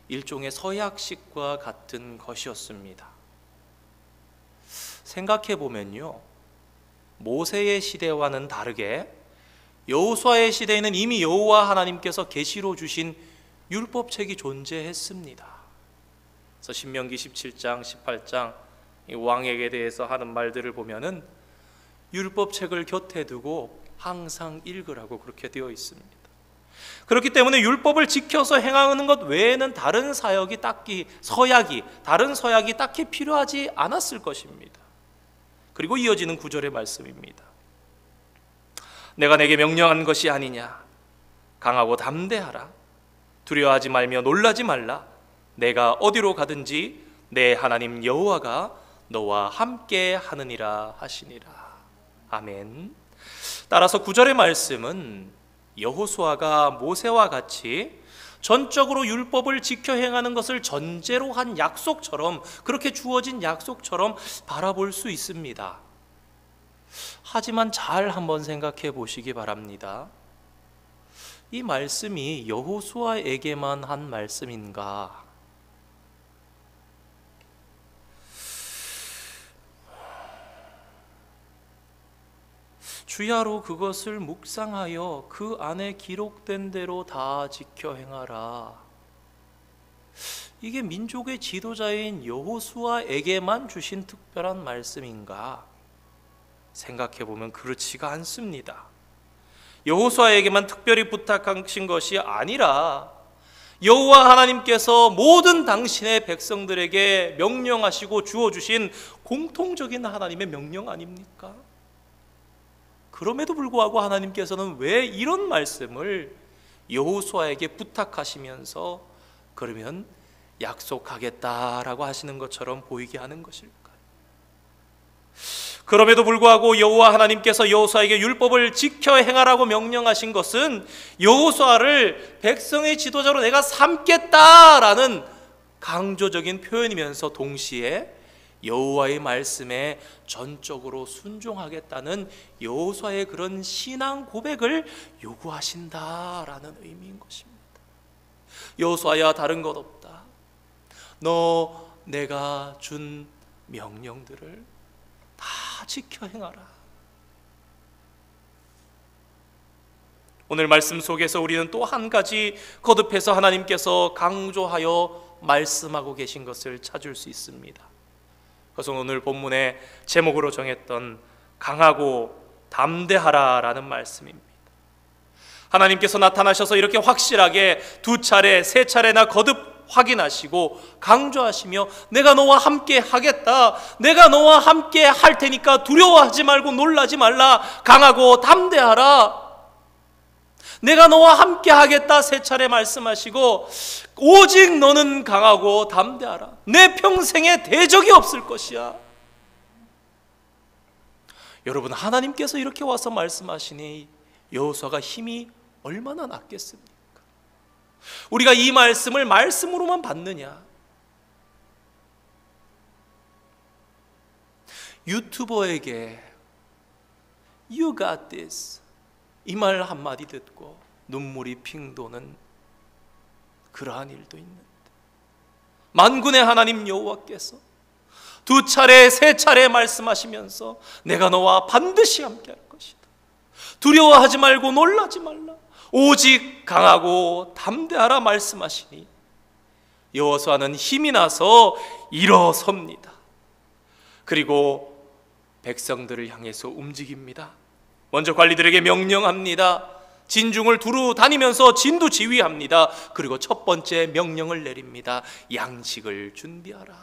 일종의 서약식과 같은 것이었습니다. 생각해 보면요, 모세의 시대와는 다르게 여호수아의 시대에는 이미 여호와 하나님께서 계시로 주신 율법책이 존재했습니다. 그래서 신명기 17장, 18장 이 왕에게 대해서 하는 말들을 보면은 율법책을 곁에 두고 항상 읽으라고 그렇게 되어 있습니다. 그렇기 때문에 율법을 지켜서 행하는 것 외에는 다른 서약이 딱히 필요하지 않았을 것입니다. 그리고 이어지는 9절의 말씀입니다. 내가 내게 명령한 것이 아니냐. 강하고 담대하라. 두려워하지 말며 놀라지 말라. 내가 어디로 가든지 내 하나님 여호와가 너와 함께 하느니라 하시니라. 아멘. 따라서 9절의 말씀은 여호수아가 모세와 같이 전적으로 율법을 지켜 행하는 것을 전제로 한 약속처럼, 그렇게 주어진 약속처럼 바라볼 수 있습니다. 하지만 잘 한번 생각해 보시기 바랍니다. 이 말씀이 여호수아에게만 한 말씀인가? 주야로 그것을 묵상하여 그 안에 기록된 대로 다 지켜 행하라. 이게 민족의 지도자인 여호수아에게만 주신 특별한 말씀인가? 생각해 보면 그렇지가 않습니다. 여호수아에게만 특별히 부탁하신 것이 아니라 여호와 하나님께서 모든 당신의 백성들에게 명령하시고 주어주신 공통적인 하나님의 명령 아닙니까? 그럼에도 불구하고 하나님께서는 왜 이런 말씀을 여호수아에게 부탁하시면서 그러면 약속하겠다라고 하시는 것처럼 보이게 하는 것일까요? 그럼에도 불구하고 여호와 하나님께서 여호수아에게 율법을 지켜 행하라고 명령하신 것은 여호수아를 백성의 지도자로 내가 삼겠다라는 강조적인 표현이면서 동시에 여호와의 말씀에 전적으로 순종하겠다는 여호수아의 그런 신앙 고백을 요구하신다라는 의미인 것입니다. 여호수아야, 다른 것 없다. 너 내가 준 명령들을 다 지켜 행하라. 오늘 말씀 속에서 우리는 또 한 가지 거듭해서 하나님께서 강조하여 말씀하고 계신 것을 찾을 수 있습니다. 그것은 오늘 본문의 제목으로 정했던 강하고 담대하라라는 말씀입니다. 하나님께서 나타나셔서 이렇게 확실하게 2차례, 3차례나 거듭 확인하시고 강조하시며 내가 너와 함께 하겠다. 내가 너와 함께 할 테니까 두려워하지 말고 놀라지 말라. 강하고 담대하라. 내가 너와 함께 하겠다 3차례 말씀하시고 오직 너는 강하고 담대하라. 내 평생에 대적이 없을 것이야. 여러분, 하나님께서 이렇게 와서 말씀하시니 여호수아가 힘이 얼마나 났겠습니까? 우리가 이 말씀을 말씀으로만 받느냐? 유튜버에게 You got this 이 말 한마디 듣고 눈물이 핑 도는 그러한 일도 있는데, 만군의 하나님 여호와께서 2차례, 3차례 말씀하시면서 내가 너와 반드시 함께 할 것이다. 두려워하지 말고 놀라지 말라. 오직 강하고 담대하라 말씀하시니 여호수아는 힘이 나서 일어섭니다. 그리고 백성들을 향해서 움직입니다. 먼저 관리들에게 명령합니다. 진중을 두루 다니면서 진두지휘합니다. 그리고 첫 번째 명령을 내립니다. 양식을 준비하라.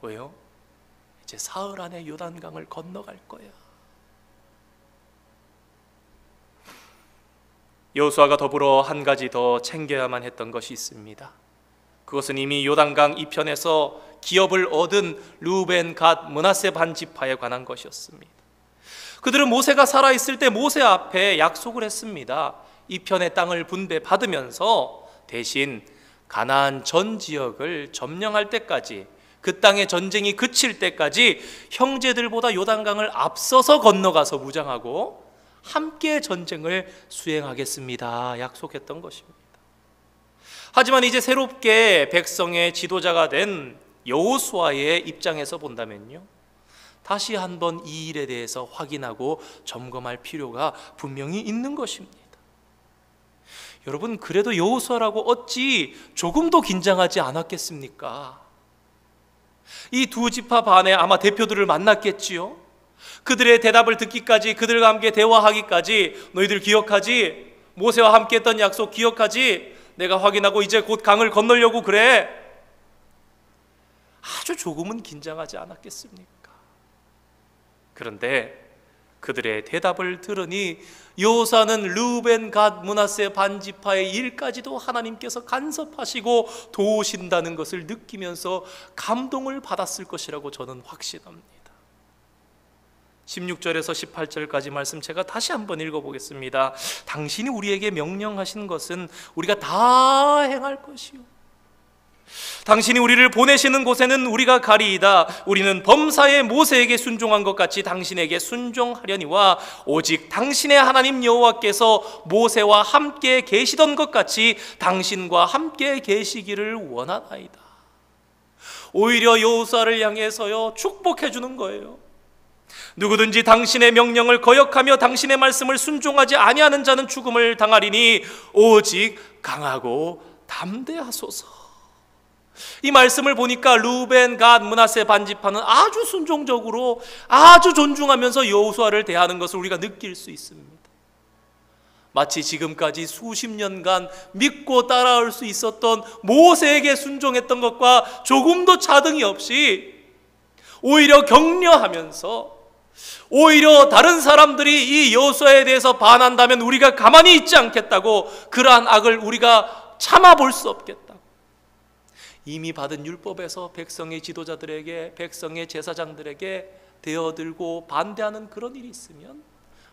왜요? 이제 사흘 안에 요단강을 건너갈 거야. 여호수아가 더불어 한 가지 더 챙겨야만 했던 것이 있습니다. 그것은 이미 요단강 이편에서 기업을 얻은 루벤, 갓, 므낫세 반 지파에 관한 것이었습니다. 그들은 모세가 살아있을 때 모세 앞에 약속을 했습니다. 이편의 땅을 분배받으면서 대신 가나안 전 지역을 점령할 때까지, 그 땅의 전쟁이 그칠 때까지 형제들보다 요단강을 앞서서 건너가서 무장하고 함께 전쟁을 수행하겠습니다 약속했던 것입니다. 하지만 이제 새롭게 백성의 지도자가 된 여호수아의 입장에서 본다면요, 다시 한번 이 일에 대해서 확인하고 점검할 필요가 분명히 있는 것입니다. 여러분, 그래도 여호수아라고 어찌 조금도 긴장하지 않았겠습니까? 이 두 지파 반에 아마 대표들을 만났겠지요. 그들의 대답을 듣기까지, 그들과 함께 대화하기까지, 너희들 기억하지? 모세와 함께 했던 약속 기억하지? 내가 확인하고 이제 곧 강을 건너려고 그래. 아주 조금은 긴장하지 않았겠습니까? 그런데 그들의 대답을 들으니 여호수아는 르우벤, 갓, 므낫세 반지파의 일까지도 하나님께서 간섭하시고 도우신다는 것을 느끼면서 감동을 받았을 것이라고 저는 확신합니다. 16절에서 18절까지 말씀 제가 다시 한번 읽어보겠습니다. 당신이 우리에게 명령하신 것은 우리가 다 행할 것이요, 당신이 우리를 보내시는 곳에는 우리가 가리이다. 우리는 범사의 모세에게 순종한 것 같이 당신에게 순종하려니와 오직 당신의 하나님 여호와께서 모세와 함께 계시던 것 같이 당신과 함께 계시기를 원하나이다. 오히려 여호수아를 향해서요 축복해 주는 거예요. 누구든지 당신의 명령을 거역하며 당신의 말씀을 순종하지 아니하는 자는 죽음을 당하리니 오직 강하고 담대하소서. 이 말씀을 보니까 르우벤, 갓, 므낫세 반지파는 아주 순종적으로, 아주 존중하면서 여호수아를 대하는 것을 우리가 느낄 수 있습니다. 마치 지금까지 수십 년간 믿고 따라올 수 있었던 모세에게 순종했던 것과 조금도 차등이 없이 오히려 격려하면서, 오히려 다른 사람들이 이 여호수아에 대해서 반한다면 우리가 가만히 있지 않겠다고, 그러한 악을 우리가 참아볼 수 없겠다, 이미 받은 율법에서 백성의 지도자들에게, 백성의 제사장들에게 대어들고 반대하는 그런 일이 있으면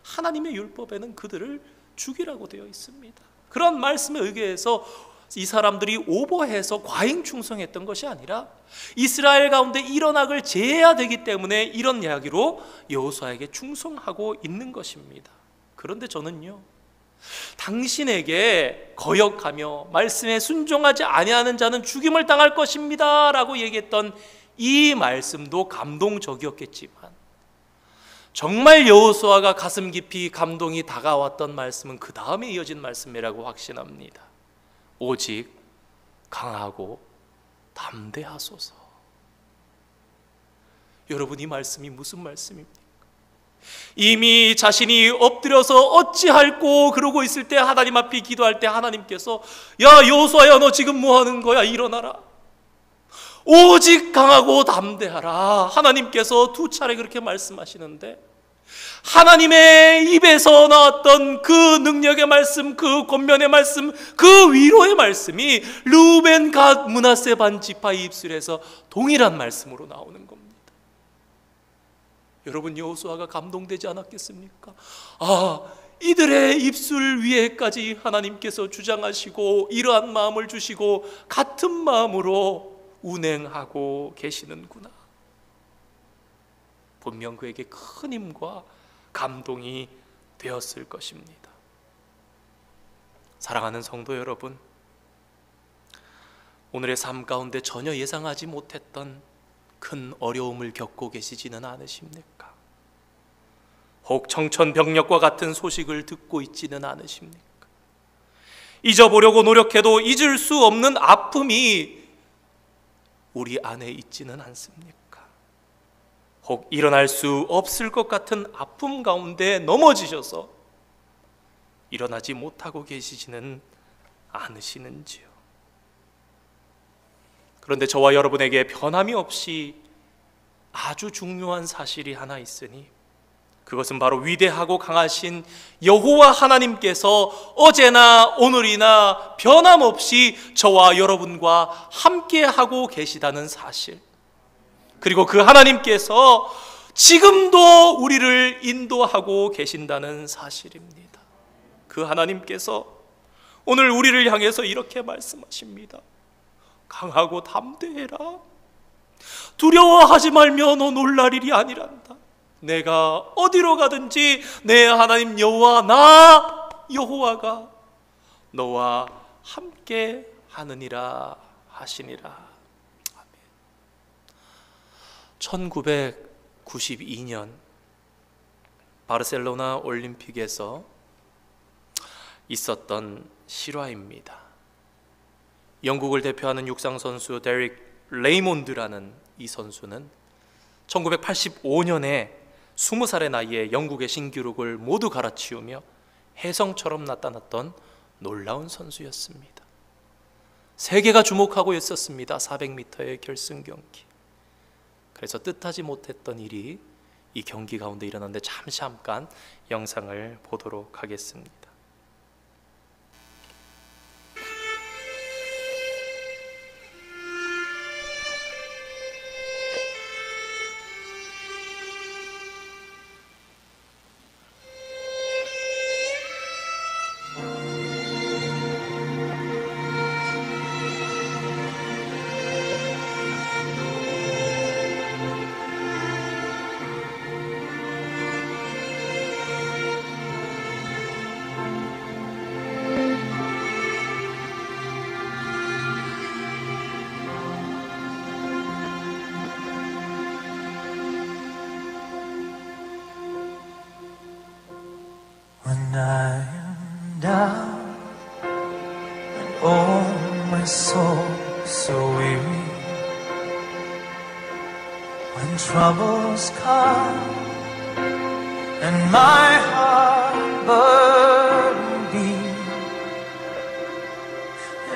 하나님의 율법에는 그들을 죽이라고 되어 있습니다. 그런 말씀에 의거해서 이 사람들이 오버해서 과잉 충성했던 것이 아니라 이스라엘 가운데 이런 악을 제해야 되기 때문에 이런 이야기로 여호수아에게 충성하고 있는 것입니다. 그런데 저는요, 당신에게 거역하며 말씀에 순종하지 아니하는 자는 죽임을 당할 것입니다 라고 얘기했던 이 말씀도 감동적이었겠지만, 정말 여호수아가 가슴 깊이 감동이 다가왔던 말씀은 그 다음에 이어진 말씀이라고 확신합니다. 오직 강하고 담대하소서. 여러분, 이 말씀이 무슨 말씀입니까? 이미 자신이 엎드려서 어찌할꼬 그러고 있을 때 하나님 앞에 기도할 때 하나님께서 야 여호수아야, 너 지금 뭐하는 거야? 일어나라. 오직 강하고 담대하라. 하나님께서 두 차례 그렇게 말씀하시는데, 하나님의 입에서 나왔던 그 능력의 말씀, 그 권면의 말씀, 그 위로의 말씀이 르우벤, 갓, 므낫세 반지파의 입술에서 동일한 말씀으로 나오는 겁니다. 여러분, 여호수아가 감동되지 않았겠습니까? 아, 이들의 입술 위에까지 하나님께서 주장하시고 이러한 마음을 주시고 같은 마음으로 운행하고 계시는구나. 분명 그에게 큰 힘과 감동이 되었을 것입니다. 사랑하는 성도 여러분, 오늘의 삶 가운데 전혀 예상하지 못했던 큰 어려움을 겪고 계시지는 않으십니까? 혹 청천벽력과 같은 소식을 듣고 있지는 않으십니까? 잊어보려고 노력해도 잊을 수 없는 아픔이 우리 안에 있지는 않습니까? 혹 일어날 수 없을 것 같은 아픔 가운데 넘어지셔서 일어나지 못하고 계시지는 않으시는지요? 그런데 저와 여러분에게 변함이 없이 아주 중요한 사실이 하나 있으니, 그것은 바로 위대하고 강하신 여호와 하나님께서 어제나 오늘이나 변함없이 저와 여러분과 함께하고 계시다는 사실, 그리고 그 하나님께서 지금도 우리를 인도하고 계신다는 사실입니다. 그 하나님께서 오늘 우리를 향해서 이렇게 말씀하십니다. 강하고 담대해라. 두려워하지 말며 너 놀랄 일이 아니란다. 내가 어디로 가든지 내 하나님 여호와, 나 여호와가 너와 함께 하느니라 하시니라. 아멘. 1992년 바르셀로나 올림픽에서 있었던 실화입니다. 영국을 대표하는 육상 선수 데릭 레이몬드라는 이 선수는 1985년에 20살의 나이에 영국의 신기록을 모두 갈아치우며 혜성처럼 나타났던 놀라운 선수였습니다. 세계가 주목하고 있었습니다. 400m의 결승 경기. 그래서 뜻하지 못했던 일이 이 경기 가운데 일어났는데 잠깐 영상을 보도록 하겠습니다. When I am down and oh my soul so weary, when troubles come and my heart burden deep,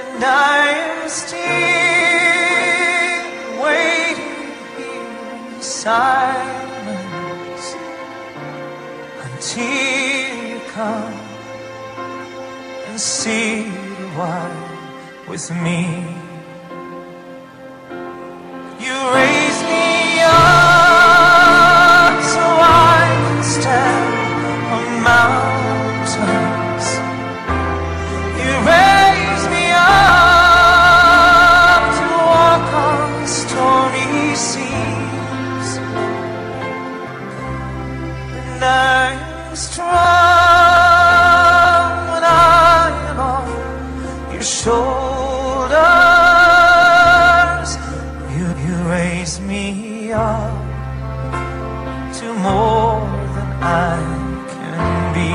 and I am still waiting here in silence until come and sit a while with me. You raise me up so I can stand on mountains. You raise me up to walk on stormy seas, and I am strong shoulders. You raise me up to more than I can be.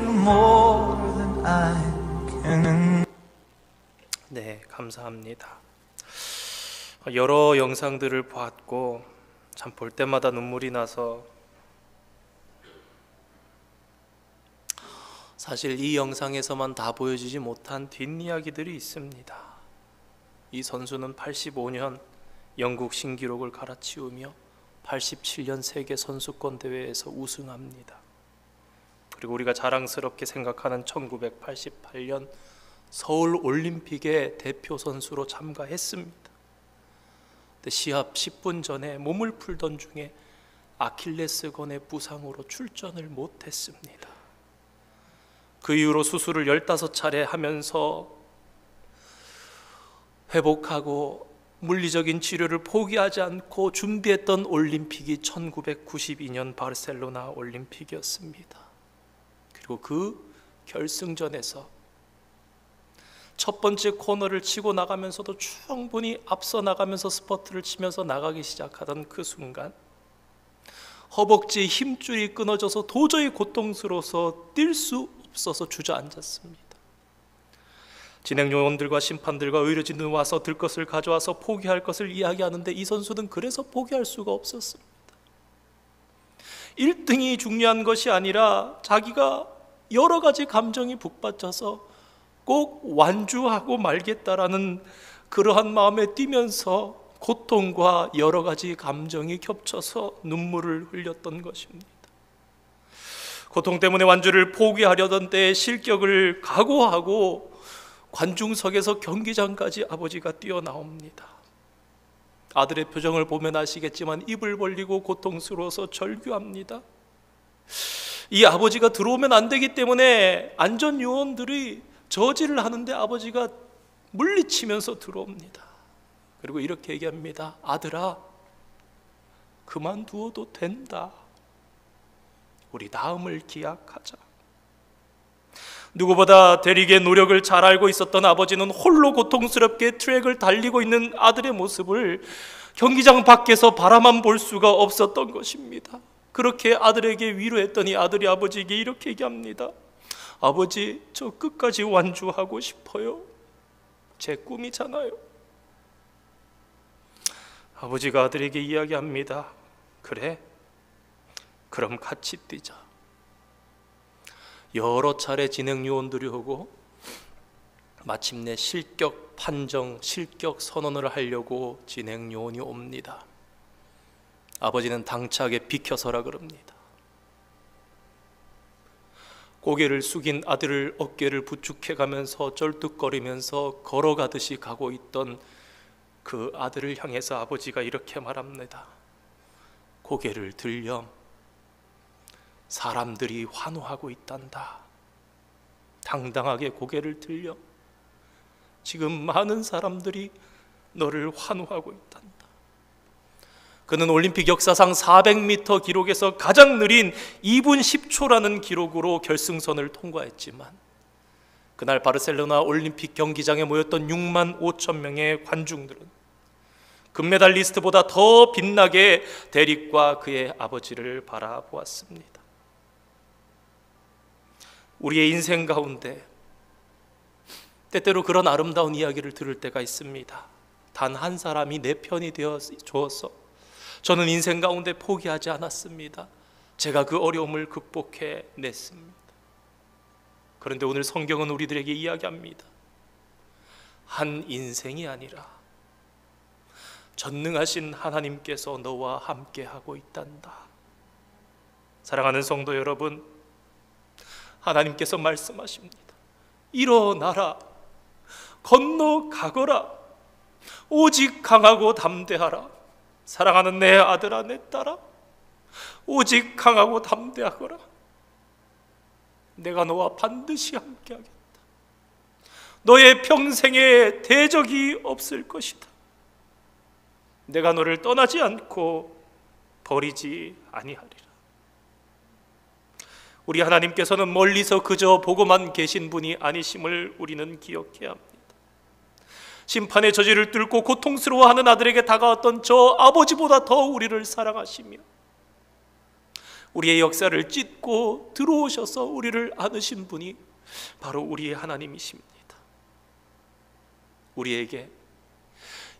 more than I can. 네, 감사합니다. 여러 영상들을 봤고 참 볼 때마다 눈물이 나서 사실 이 영상에서만 다 보여주지 못한 뒷이야기들이 있습니다. 이 선수는 85년 영국 신기록을 갈아치우며 87년 세계 선수권 대회에서 우승합니다. 그리고 우리가 자랑스럽게 생각하는 1988년 서울 올림픽에 대표 선수로 참가했습니다. 근데 시합 10분 전에 몸을 풀던 중에 아킬레스건의 부상으로 출전을 못했습니다. 그 이후로 수술을 15차례 하면서 회복하고 물리적인 치료를 포기하지 않고 준비했던 올림픽이 1992년 바르셀로나 올림픽이었습니다. 그리고 그 결승전에서 첫 번째 코너를 치고 나가면서도 충분히 앞서 나가면서 스퍼트를 치면서 나가기 시작하던 그 순간 허벅지 힘줄이 끊어져서 도저히 고통스러워서 뛸 수 없어서 주저앉았습니다. 진행 요원들과 심판들과 의료진들 와서 들 것을 가져와서 포기할 것을 이야기하는데 이 선수는 그래서 포기할 수가 없었습니다. 1등이 중요한 것이 아니라 자기가 여러 가지 감정이 북받쳐서 꼭 완주하고 말겠다라는 그러한 마음에 뛰면서 고통과 여러 가지 감정이 겹쳐서 눈물을 흘렸던 것입니다. 고통 때문에 완주를 포기하려던 때에 실격을 각오하고 관중석에서 경기장까지 아버지가 뛰어나옵니다. 아들의 표정을 보면 아시겠지만 입을 벌리고 고통스러워서 절규합니다. 이 아버지가 들어오면 안 되기 때문에 안전요원들이 저지를 하는데 아버지가 물리치면서 들어옵니다. 그리고 이렇게 얘기합니다. 아들아, 그만두어도 된다. 우리 다음을 기약하자. 누구보다 대리기의 노력을 잘 알고 있었던 아버지는 홀로 고통스럽게 트랙을 달리고 있는 아들의 모습을 경기장 밖에서 바라만 볼 수가 없었던 것입니다. 그렇게 아들에게 위로했더니 아들이 아버지에게 이렇게 얘기합니다. 아버지, 저 끝까지 완주하고 싶어요. 제 꿈이잖아요. 아버지가 아들에게 이야기합니다. 그래, 그럼 같이 뛰자. 여러 차례 진행 요원들이 오고 마침내 실격 판정, 실격 선언을 하려고 진행 요원이 옵니다. 아버지는 당차게 비켜서라 그럽니다. 고개를 숙인 아들을 어깨를 부축해가면서 쩔뚝거리면서 걸어가듯이 가고 있던 그 아들을 향해서 아버지가 이렇게 말합니다. 고개를 들렴. 사람들이 환호하고 있단다. 당당하게 고개를 들렴. 지금 많은 사람들이 너를 환호하고 있단다. 그는 올림픽 역사상 400m 기록에서 가장 느린 2분 10초라는 기록으로 결승선을 통과했지만 그날 바르셀로나 올림픽 경기장에 모였던 6만 5천 명의 관중들은 금메달리스트보다 더 빛나게 데릭과 그의 아버지를 바라보았습니다. 우리의 인생 가운데 때때로 그런 아름다운 이야기를 들을 때가 있습니다. 단 한 사람이 내 편이 되어 주어서 저는 인생 가운데 포기하지 않았습니다. 제가 그 어려움을 극복해 냈습니다. 그런데 오늘 성경은 우리들에게 이야기합니다. 한 인생이 아니라 전능하신 하나님께서 너와 함께하고 있단다. 사랑하는 성도 여러분, 하나님께서 말씀하십니다. 일어나라, 건너가거라, 오직 강하고 담대하라. 사랑하는 내 아들아, 내 딸아, 오직 강하고 담대하거라. 내가 너와 반드시 함께하겠다. 너의 평생에 대적이 없을 것이다. 내가 너를 떠나지 않고 버리지 아니하리라. 우리 하나님께서는 멀리서 그저 보고만 계신 분이 아니심을 우리는 기억해야 합니다. 심판의 저지를 뚫고 고통스러워하는 아들에게 다가왔던 저 아버지보다 더 우리를 사랑하시며 우리의 역사를 찢고 들어오셔서 우리를 안으신 분이 바로 우리의 하나님이십니다. 우리에게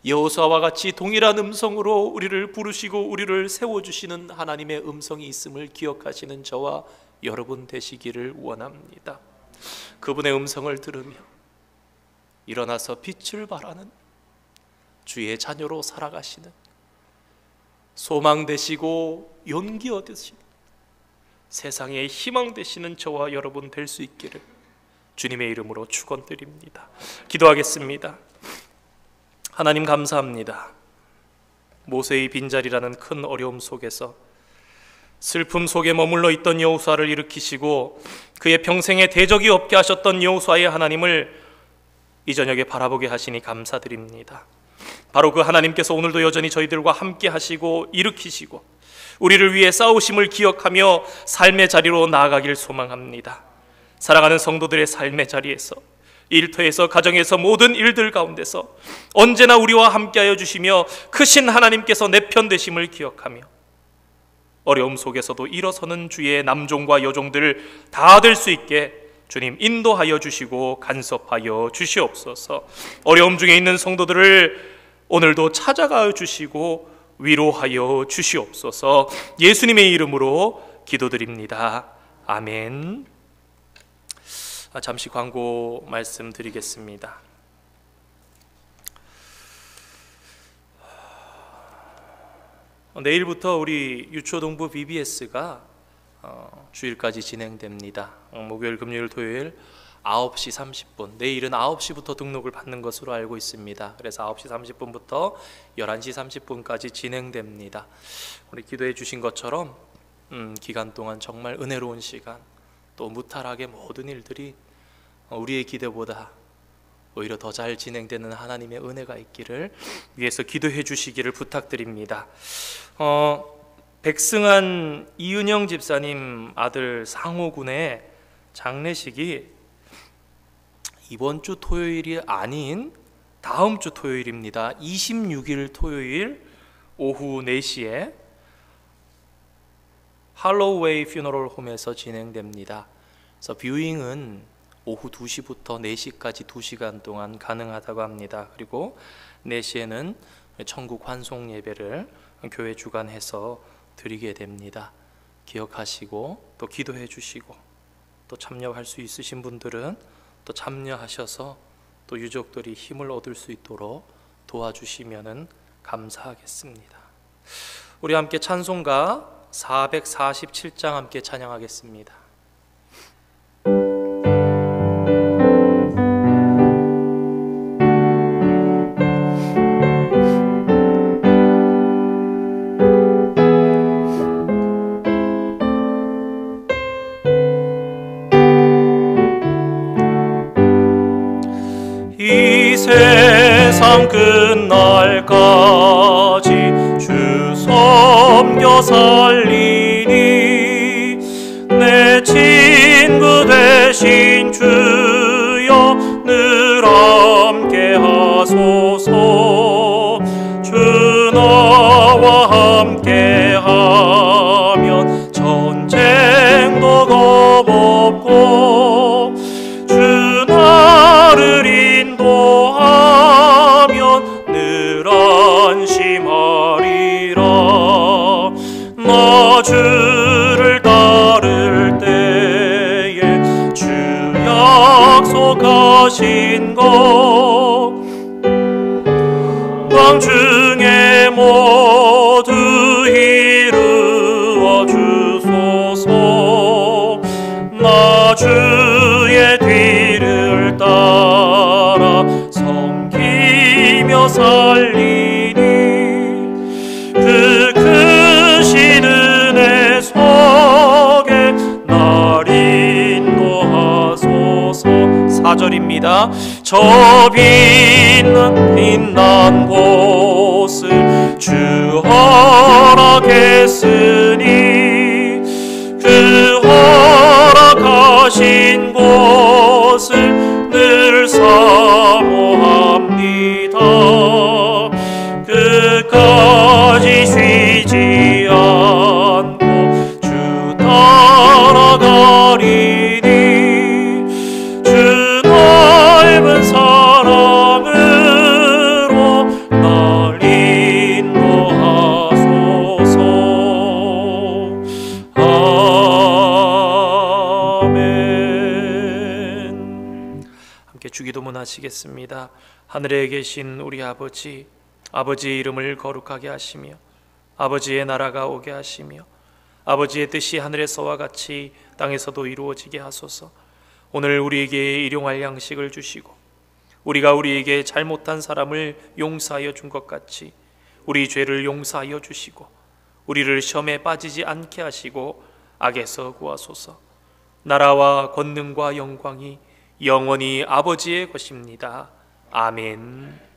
여호수아와 같이 동일한 음성으로 우리를 부르시고 우리를 세워주시는 하나님의 음성이 있음을 기억하시는 저와 여러분 되시기를 원합니다. 그분의 음성을 들으며 일어나서 빛을 발하는 주의 자녀로 살아가시는, 소망 되시고 용기 얻으시는, 세상의 희망 되시는 저와 여러분 될 수 있기를 주님의 이름으로 축원드립니다. 기도하겠습니다. 하나님 감사합니다. 모세의 빈자리라는 큰 어려움 속에서 슬픔 속에 머물러 있던 여호수아를 일으키시고 그의 평생에 대적이 없게 하셨던 여호수아의 하나님을 이 저녁에 바라보게 하시니 감사드립니다. 바로 그 하나님께서 오늘도 여전히 저희들과 함께 하시고 일으키시고 우리를 위해 싸우심을 기억하며 삶의 자리로 나아가길 소망합니다. 살아가는 성도들의 삶의 자리에서, 일터에서, 가정에서, 모든 일들 가운데서 언제나 우리와 함께하여 주시며 크신 하나님께서 내 편 되심을 기억하며 어려움 속에서도 일어서는 주의 남종과 여종들 다 될 수 있게 주님 인도하여 주시고 간섭하여 주시옵소서. 어려움 중에 있는 성도들을 오늘도 찾아가 주시고 위로하여 주시옵소서. 예수님의 이름으로 기도드립니다. 아멘. 잠시 광고 말씀드리겠습니다. 내일부터 우리 유초동부 VBS가 주일까지 진행됩니다. 목요일, 금요일, 토요일 9시 30분, 내일은 9시부터 등록을 받는 것으로 알고 있습니다. 그래서 9시 30분부터 11시 30분까지 진행됩니다. 우리 기도해 주신 것처럼 기간 동안 정말 은혜로운 시간, 또 무탈하게 모든 일들이 우리의 기대보다 오히려 더 잘 진행되는 하나님의 은혜가 있기를 위해서 기도해 주시기를 부탁드립니다. 백승한 이은영 집사님 아들 상호 군의 장례식이 이번 주 토요일이 아닌 다음 주 토요일입니다. 26일 토요일 오후 4시에 할로웨이 퓨너럴 홈에서 진행됩니다. 그래서 뷰잉은 오후 2시부터 4시까지 2시간 동안 가능하다고 합니다. 그리고 4시에는 천국 환송 예배를 교회 주관해서 드리게 됩니다. 기억하시고 또 기도해 주시고 또 참여할 수 있으신 분들은 또 참여하셔서 또 유족들이 힘을 얻을 수 있도록 도와주시면 감사하겠습니다. 우리 함께 찬송가 447장 함께 찬양하겠습니다. 이 세상 끝날까지 주 섬겨 살리니 내 친구 되신 주여 늘 함께 하소서. 주 나와 함께 하면 전쟁도 겁없고 주 나를 인도하면 늘 안심하리라. 나 주를 따를 때에 주 약속하신 것 왕 중에 모두 이루어 주소서. 나 주의 뒤를 따라 섬기며 살리니 그 크신 은혜 속에 날 인도하소서. 4절입니다. 저 빛난 곳을 주 허락했으니 그 허락하신 곳을 늘 사모합니다. 끝까지 쉬지 않고 주 함께 주기도문 하시겠습니다. 하늘에 계신 우리 아버지, 아버지의 이름을 거룩하게 하시며 아버지의 나라가 오게 하시며 아버지의 뜻이 하늘에서와 같이 땅에서도 이루어지게 하소서. 오늘 우리에게 일용할 양식을 주시고 우리가 우리에게 잘못한 사람을 용서하여 준 것 같이 우리 죄를 용서하여 주시고 우리를 시험에 빠지지 않게 하시고 악에서 구하소서. 나라와 권능과 영광이 영원히 아버지의 것입니다. 아멘.